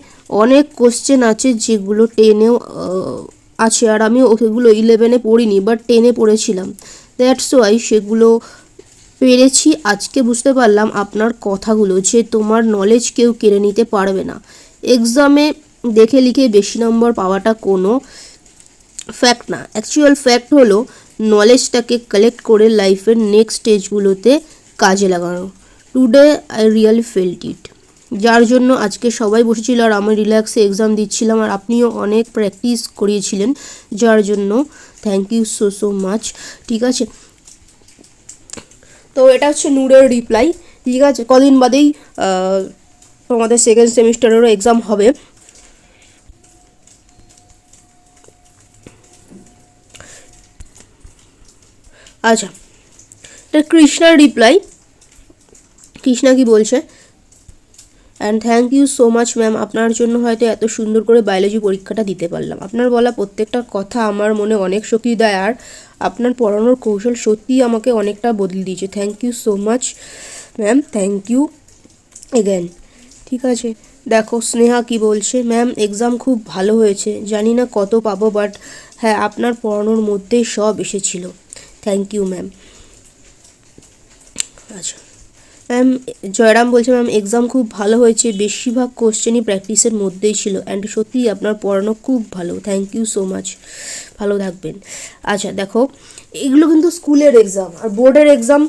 অনেক কোশ্চেন আছে যেগুলো 10-এও আছে, আর আমি ওগুলো 11-এ পড়িনি, বাট 10-এ পড়েছিলাম। দ্যাটস ওয়াই সেগুলো পেরেছি। আজকে বুঝতে পারলাম আপনার কথাগুলো, যে তোমার নলেজ কেউ কেড়ে নিতে পারবে না। এক্সামে দেখে লিখে বেশি নম্বর পাওয়াটা কোনো ফ্যাক্ট না। অ্যাকচুয়াল ফ্যাক্ট হলো নলেজটাকে কালেক্ট করে লাইফের নেক্সট স্টেজগুলোতে কাজে লাগানো। টুডে আই রিয়েলি ফেল্ট ইট। যার জন্য আজকে সবাই বসেছিল, আর আমি রিল্যাক্সে এক্সাম দিচ্ছিলাম, আর আপনিও অনেক প্র্যাকটিস করিয়েছিলেন, যার জন্য থ্যাংক ইউ সো মাচ, ঠিক আছে। তো এটা হচ্ছে নূরের রিপ্লাই, ঠিক আছে। কদিন বাদেই তোমাদের সেকেন্ড সেমিস্টারেরও এক্সাম হবে। আচ্ছা, এটা কৃষ্ণার রিপ্লাই। কৃষ্ণা কি বলছে, and thank you so much ma'am, আপনার জন্য হয়তো এত সুন্দর করে বায়োলজি পরীক্ষাটা দিতে পারলাম। আপনার বলা প্রত্যেকটা কথা আমার মনে অনেক শক্তি দেয়, আর আপনার পড়ানোর কৌশল সত্যিই আমাকে অনেকটা বদলে দিয়েছে। Thank you so much ma'am, thank you again, ঠিক আছে। দেখো স্নেহা কি বলছে, ম্যাম এক্সাম খুব ভালো হয়েছে, জানি না কত পাবো, বাট হ্যাঁ আপনার পড়ানোর মধ্যেই সব এসেছিলো। Thank you ma'am. আচ্ছা, ম্যাম জয়রাম বলছে ম্যাম এক্সাম খুব ভালো হয়েছে, বেশিরভাগ কোশ্চেনই প্র্যাকটিসের মধ্যেই ছিল অ্যান্ড সত্যিই আপনার পড়ানো খুব ভালো, থ্যাংক ইউ সো মাচ, ভালো থাকবেন। আচ্ছা দেখো, এগুলো কিন্তু স্কুলের এক্সাম, আর বোর্ডের এক্সাম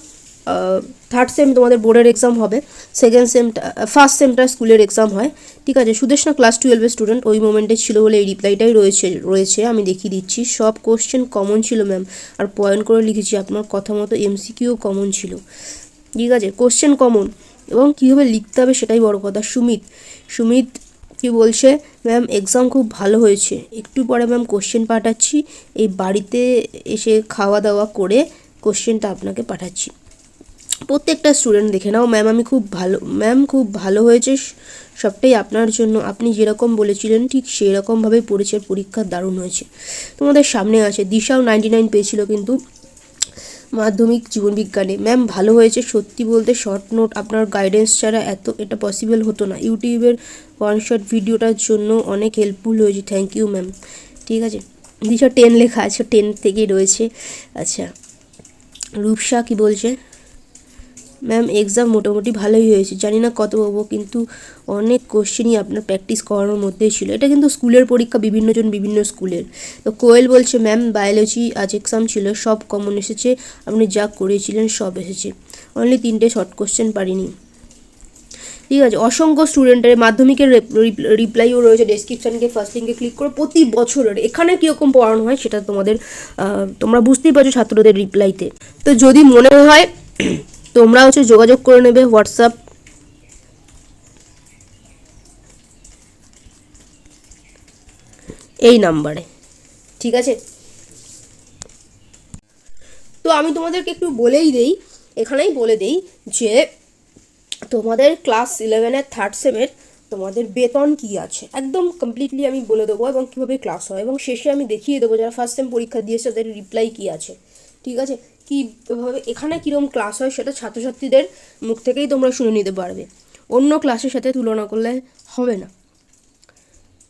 থার্ড সেম তোমাদের বোর্ডের এক্সাম হবে, সেকেন্ড সেমটা ফার্স্ট সেমটা স্কুলের এক্সাম হয়, ঠিক আছে। সুদেশনা ক্লাস 12-এর স্টুডেন্ট, ওই মোমেন্টে ছিল বলে এই রিপ্লাইটাই রয়েছে আমি দেখিয়ে দিচ্ছি। সব কোশ্চেন কমন ছিল ম্যাম, আর পয়েন্ট করে লিখেছি, আপনার কথা মতো MCQ কমন ছিল, ঠিক আছে। কোশ্চেন কমন এবং কীভাবে লিখতে হবে সেটাই বড় কথা। সুমিত কি বলছে, ম্যাম এক্সাম খুব ভালো হয়েছে, একটু পরে ম্যাম কোশ্চেন পাঠাচ্ছি, এই বাড়িতে এসে খাওয়া দাওয়া করে কোশ্চেনটা আপনাকে পাঠাচ্ছি। প্রত্যেকটা স্টুডেন্ট দেখে নাও, ম্যাম খুব ভালো হয়েছে, সবটাই আপনার জন্য, আপনি যেরকম বলেছিলেন ঠিক সেই রকমভাবে পড়েছে, পরীক্ষা দারুণ হয়েছে। তোমাদের সামনে আছে দিশাও 99 পেয়েছিল কিন্তু মাধ্যমিক জীবনবিজ্ঞানে, ম্যাম ভালো হয়েছে, সত্যি বলতে শর্ট নোট আপনার গাইডেন্স ছাড়া এটা পসিবল হতো না, ইউটিউবের ওয়ান শট ভিডিওটার জন্য অনেক হেল্পফুল হয়েছে, থ্যাংক ইউ ম্যাম, ঠিক আছে। দিশা 10 লেখা আছে, 10 থেকেই রয়েছে। আচ্ছা রূপসা কি বলছে, ম্যাম এক্সাম মোটামুটি ভালোই হয়েছে, জানি না কত পাবো, কিন্তু অনেক কোশ্চেনই আপনার প্র্যাকটিস করানোর মধ্যেই ছিল। এটা কিন্তু স্কুলের পরীক্ষা, বিভিন্নজন বিভিন্ন স্কুলের। তো কোয়েল বলছে ম্যাম বায়োলজি আজ এক্সাম ছিল, সব কমন এসেছে, আপনি যা করেছিলেন সব এসেছে, অনলি 3টে শর্ট কোশ্চেন পারিনি, ঠিক আছে। অসংখ্য স্টুডেন্টের মাধ্যমিকের রিপ্লাইও রয়েছে, ডেসক্রিপশানকে ফার্স্ট লিঙ্কে ক্লিক করে প্রতি বছরের এখানে কীরকম পড়ানো হয় সেটা তোমরা বুঝতেই পারছো ছাত্রদের রিপ্লাইতে। তো যদি মনে হয় তোমরা যোগাযোগ করে নেবে হোয়াটসঅ্যাপ এই নাম্বারে, ঠিক আছে। তো আমি তোমাদেরকে একটু এখানেই বলে দেই যে তোমাদের ক্লাস 11-এর থার্ড সেমের তোমাদের বেতন কি আছে একদম কমপ্লিটলি আমি বলে দেবো, এবং কীভাবে ক্লাস হয়, এবং শেষে আমি দেখিয়ে দেবো যারা ফার্স্ট সেম পরীক্ষা দিয়েছে তাদের রিপ্লাই কী আছে, ঠিক আছে। কীভাবে এখানে কীরকম ক্লাস হয় সেটা ছাত্রছাত্রীদের মুখ থেকেই তোমরা শুনে নিতে পারবে, অন্য ক্লাসের সাথে তুলনা করলে হবে না,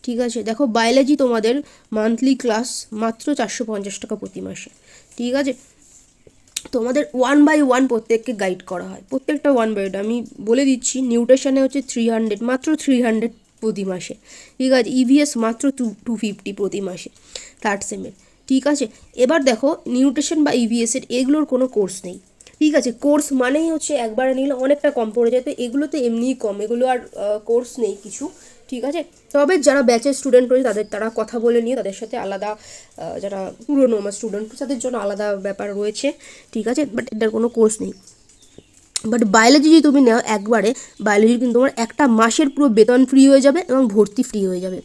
ঠিক আছে। দেখো বায়োলজি তোমাদের মান্থলি ক্লাস মাত্র 450 টাকা প্রতি মাসে, ঠিক আছে। তোমাদের 1 by 1 প্রত্যেককে গাইড করা হয়, প্রত্যেকটা 1 by 1 আমি বলে দিচ্ছি। নিউট্রিশনে হচ্ছে 300, মাত্র 300 প্রতি মাসে, ঠিক আছে। EVS মাত্র 250 প্রতি মাসে থার্ড সেমের, ঠিক আছে। এবার দেখো নিউট্রিশন বা EVS-এর এগুলোর কোনো কোর্স নেই, ঠিক আছে। কোর্স মানেই হচ্ছে একবারে নিলে অনেকটা কম পড়ে যায়, তো এগুলোতে এমনিই কম, এগুলো আর কোর্স নেই কিছু, ঠিক আছে। তবে যারা ব্যাচের স্টুডেন্ট রয়েছে তারা কথা বলে নিয়ে তাদের সাথে আলাদা, যারা পুরনো আমার স্টুডেন্ট তাদের জন্য আলাদা ব্যাপার রয়েছে, ঠিক আছে, বাট এটার কোনো কোর্স নেই। বাট বায়োলজি যদি তুমি নাও একবারে, বায়োলজি কিন্তু তোমার একটা মাসের পুরো বেতন ফ্রি হয়ে যাবে এবং ভর্তি ফ্রি হয়ে যাবে,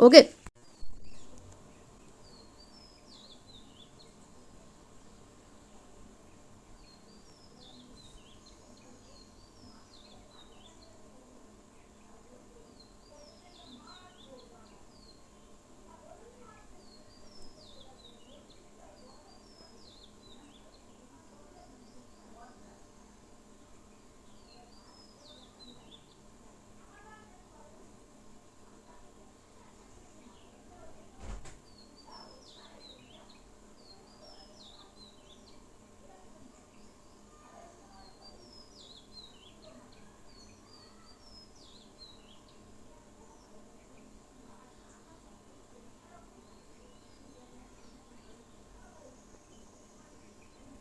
ওকে।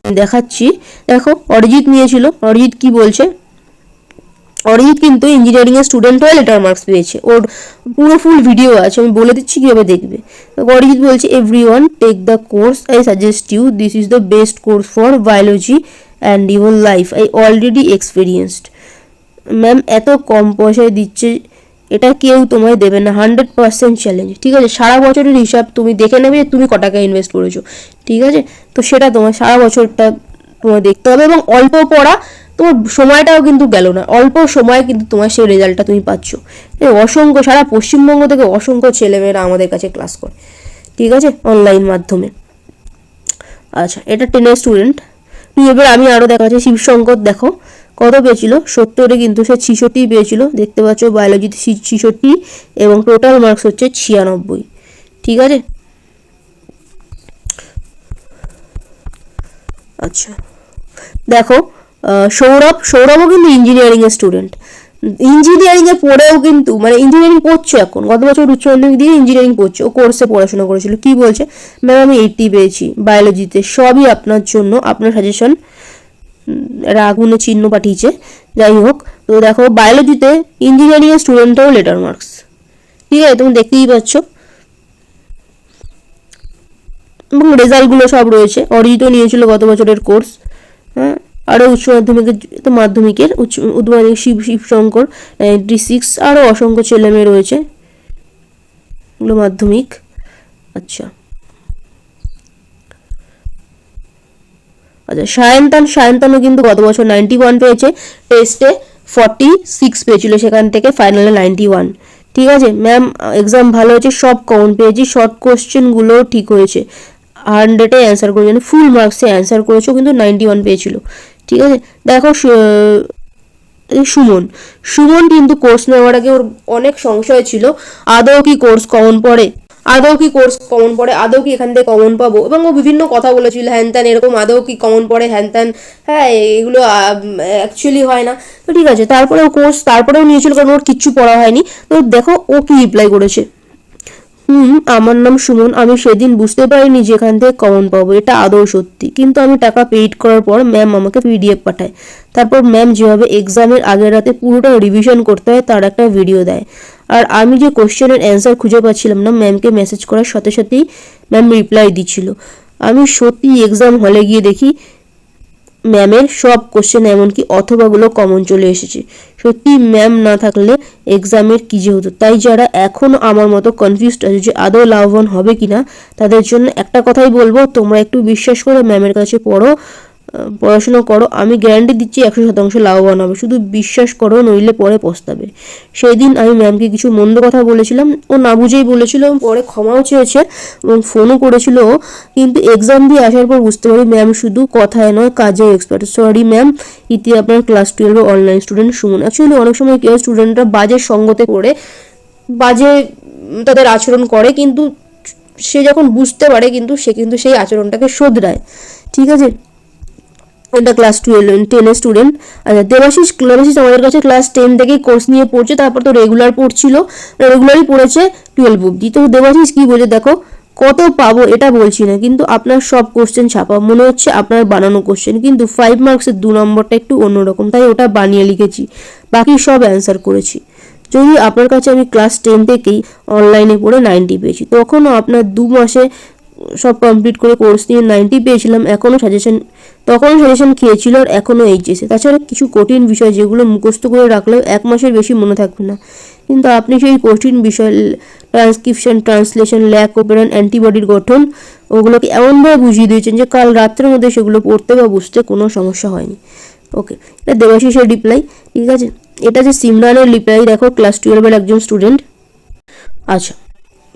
দেখাচ্ছি, দেখো অরিজিৎ নিয়েছিল, অরিজিৎ কি বলছে, অরিজিৎ কিন্তু ইঞ্জিনিয়ারিংয়ের স্টুডেন্ট হয়ে লেটার মার্কস পেয়েছে, ওর পুরো ফুল ভিডিও আছে, আমি বলে দিচ্ছি কীভাবে দেখবে। অরিজিৎ বলছে everyone take the course, I suggest you, this is the best course for biology and your life, I already experienced. Ma'am এত কম পয়সায় দিচ্ছে, এটা কেউ তোমায় দেবে না, 100% চ্যালেঞ্জ, ঠিক আছে। সারা বছরের হিসাব তুমি দেখে নেবে তুমি ক টাকা ইনভেস্ট করেছো, ঠিক আছে। তো সেটা তোমার সারা বছরটা তোমার দেখতে হবে, এবং অল্প পড়া তোমার সময়টাও কিন্তু গেল না, অল্প সময়ে কিন্তু তোমার সেই রেজাল্টটা তুমি পাচ্ছ। অসংখ্য সারা পশ্চিমবঙ্গ থেকে অসংখ্য ছেলেমেয়েরা আমাদের কাছে ক্লাস করে, ঠিক আছে, অনলাইন মাধ্যমে। আচ্ছা এটা 10-এর স্টুডেন্ট। এবার আমি আরও দেখাচ্ছি, শিবশঙ্কর দেখো কত পেয়েছিল, 70-এ কিন্তু সে 66 পেয়েছিল, দেখতে পাচ্ছ বায়োলজিতে 66 এবং টোটাল মার্কস হচ্ছে 96, ঠিক আছে। আচ্ছা দেখো সৌরভও কিন্তু ইঞ্জিনিয়ারিংয়ের স্টুডেন্ট। ইঞ্জিনিয়ারিংয়ে পড়েও কিন্তু মানে ইঞ্জিনিয়ারিং পড়ছে এখন, গত বছর উচ্চ মাধ্যমিক দিয়ে ইঞ্জিনিয়ারিং পড়ছে, ও কোর্সে পড়াশোনা করেছিল। কি বলছে, ম্যাম আমি 80 পেয়েছি বায়োলজিতে, সবই আপনার জন্য, আপনার সাজেশন, আগুনে চিহ্ন পাঠিয়েছে। যাই হোক, তো দেখো বায়োলজিতে ইঞ্জিনিয়ারিংয়ের স্টুডেন্টও লেটার মার্কস, ঠিক আছে, তুমি দেখতেই পাচ্ছ। এবং রেজাল্টগুলো সব রয়েছে। অরিজিৎও নিয়েছিল গত বছরের কোর্স, হ্যাঁ। আরও উচ্চ মাধ্যমিকের তো মাধ্যমিকের উচ্চ মাধ্যমিক শিবশঙ্কর 96, আরও অসংখ্য ছেলে মেয়ে রয়েছে এগুলো মাধ্যমিক। আচ্ছা সায়ন্তানও কিন্তু গত বছর 91 পেয়েছে, টেস্টে 46 পেয়েছিল, সেখান থেকে ফাইনালে 91। ঠিক আছে ম্যাম, এক্সাম ভালো হয়েছে, সব কমন পেয়েছি, শর্ট কোশ্চেনগুলোও ঠিক হয়েছে, 100-এ অ্যান্সার করেছে, মানে ফুল মার্কসে অ্যান্সার করেছো, কিন্তু 91 পেয়েছিল। ঠিক আছে, দেখো সুমন কিন্তু কোর্স নেওয়ার আগে ওর অনেক সংশয় ছিল, আদৌ কি কোর্স কমন পড়ে, আদৌ কি এখান থেকে কমন পাবো, এবং ও বিভিন্ন কথা বলেছিল হ্যান ত্যান, এরকম আদৌ কি কমন পড়ে হ্যান ত্যান, হ্যাঁ এগুলো অ্যাকচুয়ালি হয় না। তো ঠিক আছে, তারপরেও নিয়েছিল, কারণ ওর কিচ্ছু পড়া হয়নি। তো দেখো ও কি রিপ্লাই করেছে, আমার নাম সুমন, আমি সেদিন বুঝতে পারিনি যে এখান থেকে কমন পাবো, এটা আদৌ সত্যি, কিন্তু আমি টাকা পেইড করার পর ম্যাম আমাকে PDF পাঠায়, তারপর ম্যাম যেভাবে এক্সামের আগের রাতে পুরোটা রিভিশন করতে হয় তার একটা ভিডিও দেয়, আর আমি যে কোশ্চেনের অ্যান্সার খুঁজে পাচ্ছিলাম না, ম্যামকে মেসেজ করার সাথে সাথেই ম্যাম রিপ্লাই দিচ্ছিল। আমি সত্যি এক্সাম হলে গিয়ে দেখি ম্যামের সব কোশ্চেন এমনকি অথবাগুলো কমন চলে এসেছে। সত্যি ম্যাম না থাকলে এক্সামের কী যে হতো। তাই যারা এখনও আমার মতো কনফিউজড আছে যে আদৌ লাভবান হবে কিনা, তাদের জন্য একটা কথাই বলবো, তোমরা একটু বিশ্বাস করে ম্যামের কাছে পড়াশোনা করো, আমি গ্যারান্টি দিচ্ছি 100% লাভবান হবে, শুধু বিশ্বাস করো, নইলে পরে পস্তাবে। সেই দিন আমি ম্যামকে কিছু মন্দ কথা বলেছিলাম, ও না বুঝেই বলেছিল, এবং পরে ক্ষমাও চেয়েছে এবং ফোনও করেছিল, কিন্তু এক্সাম দিয়ে আসার পর বুঝতে পারি ম্যাম শুধু কথায় নয় কাজেও এক্সপার্ট। সরি ম্যাম, ইতি আপনার class 12 online student Suman. Actually অনেক সময় কেউ স্টুডেন্টরা বাজে সঙ্গতে পড়ে বাজে তাদের আচরণ করে, কিন্তু সে যখন বুঝতে পারে কিন্তু সে কিন্তু সেই আচরণটাকে শোধরায়। ঠিক আছে, এটা ক্লাস 10-এর স্টুডেন্ট। আচ্ছা দেবাশিস আমাদের কাছে ক্লাস 10 থেকেই কোর্স নিয়ে পড়ছে, তারপর তো রেগুলারই পড়েছে 12 অবধি। তো দেবাশিস কি বলে দেখো, কত পাবো এটা বলছি না, কিন্তু আপনার সব কোশ্চেন ছাপা মনে হচ্ছে আপনার বানানো কোশ্চেন, কিন্তু 5 মার্কসের 2 নম্বরটা একটু অন্যরকম, তাই ওটা বানিয়ে লিখেছি, বাকি সব অ্যান্সার করেছি। যদি আপনার কাছে আমি ক্লাস 10 থেকেই অনলাইনে পড়ে 90 পেয়েছি, তখনও আপনার 2 মাসে সব কমপ্লিট করে কোর্স নিয়ে 90 পেয়েছিলাম, তখনও সাজেশন খেয়েছিল, আর এখনও এইচএসে। তাছাড়া কিছু কঠিন বিষয় যেগুলো মুখস্থ করে রাখলেও 1 মাসের বেশি মনে থাকবে না, কিন্তু আপনি সেই কঠিন বিষয় ট্রান্সক্রিপশন, ট্রান্সলেশন, ল্যাক ওপেরান, অ্যান্টিবডির গঠন, ওগুলোকে এমনভাবে বুঝিয়ে দিয়েছেন যে কাল রাত্রের মধ্যে সেগুলো পড়তে বা বুঝতে কোনো সমস্যা হয়নি। ওকে, এটা দেবাশিসের রিপ্লাই। ঠিক আছে, এটা যে সিমরানের রিপ্লাই, দেখো ক্লাস 12-এর একজন স্টুডেন্ট। আচ্ছা,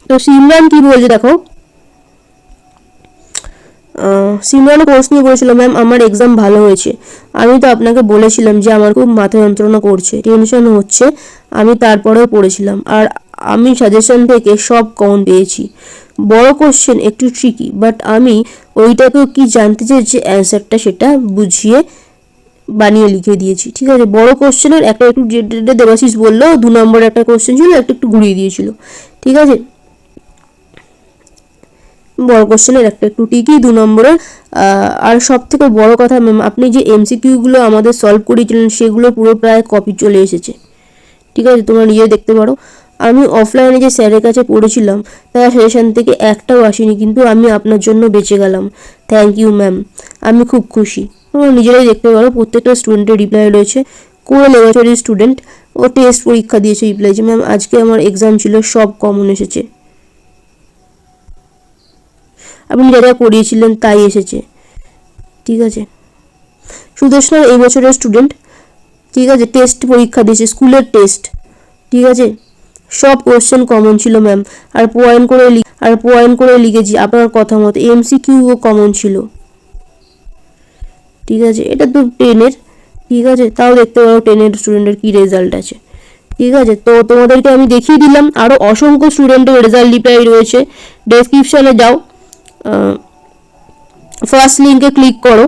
তো সিমরান কি বলছে দেখো, সিমরানও কোর্স নিয়ে বলেছিল, ম্যাম আমার এক্সাম ভালো হয়েছে, আমি তো আপনাকে বলেছিলাম যে আমার খুব মাথা যন্ত্রণা করছে, টেনশন হচ্ছে, আমি তারপরেও পড়েছিলাম, আর আমি সাজেশন থেকে সব কমন পেয়েছি। বড় কোশ্চেন একটু ট্রিকি, বাট আমি ওইটাকেও কি জানতে চেয়েছি অ্যান্সারটা, সেটা বুঝিয়ে বানিয়ে লিখে দিয়েছি। ঠিক আছে, বড় কোশ্চেনের একটা একটু যেটা দেবাশিস বললো 2 নম্বরের একটা কোশ্চেন ছিল, একটু ঘুরিয়ে দিয়েছিল। ঠিক আছে, বড় কোশ্চেনের একটু টিকি 2 নম্বরের। আর সব থেকে বড় কথা ম্যাম, আপনি যে MCQগুলো আমাদের সলভ করিয়েছিলেন সেগুলো পুরো প্রায় কপি চলে এসেছে। ঠিক আছে, তোমরা নিজে দেখতে পারো। আমি অফলাইনে যে স্যারের কাছে পড়েছিলাম তার সাজেশন থেকে একটাও আসেনি, কিন্তু আমি আপনার জন্য বেঁচে গেলাম, থ্যাংক ইউ ম্যাম, আমি খুব খুশি। তোমরা নিজেরাই দেখতে পারো, প্রত্যেকটা স্টুডেন্টের রিপ্লাই রয়েছে। কোন লেবারেটরির স্টুডেন্ট, ও টেস্ট পরীক্ষা দিয়েছে, রিপ্লাই যে ম্যাম আজকে আমার এক্সাম ছিল, সব কমন এসেছে, আপনি যা যা করিয়েছিলেন তাই এসেছে। ঠিক আছে, সুদেশনা এই বছরের স্টুডেন্ট। ঠিক আছে, টেস্ট পরীক্ষা দিয়েছে, স্কুলের টেস্ট। ঠিক আছে, সব কোশ্চেন কমন ছিল ম্যাম, আর পয়েন্ট করে লিখেছি আপনার কথা মতো, MCQও কমন ছিল। ঠিক আছে, এটা তো 10-এর। ঠিক আছে, তাও দেখতে পারো 10-এর স্টুডেন্টের কি রেজাল্ট আছে। ঠিক আছে, তো তোমাদেরকে আমি দেখিয়ে দিলাম, আরও অসংখ্য স্টুডেন্টের রেজাল্ট রিপ্লাই রয়েছে। ডেসক্রিপশনে যাও, ফার্স্ট লিঙ্কে ক্লিক করো।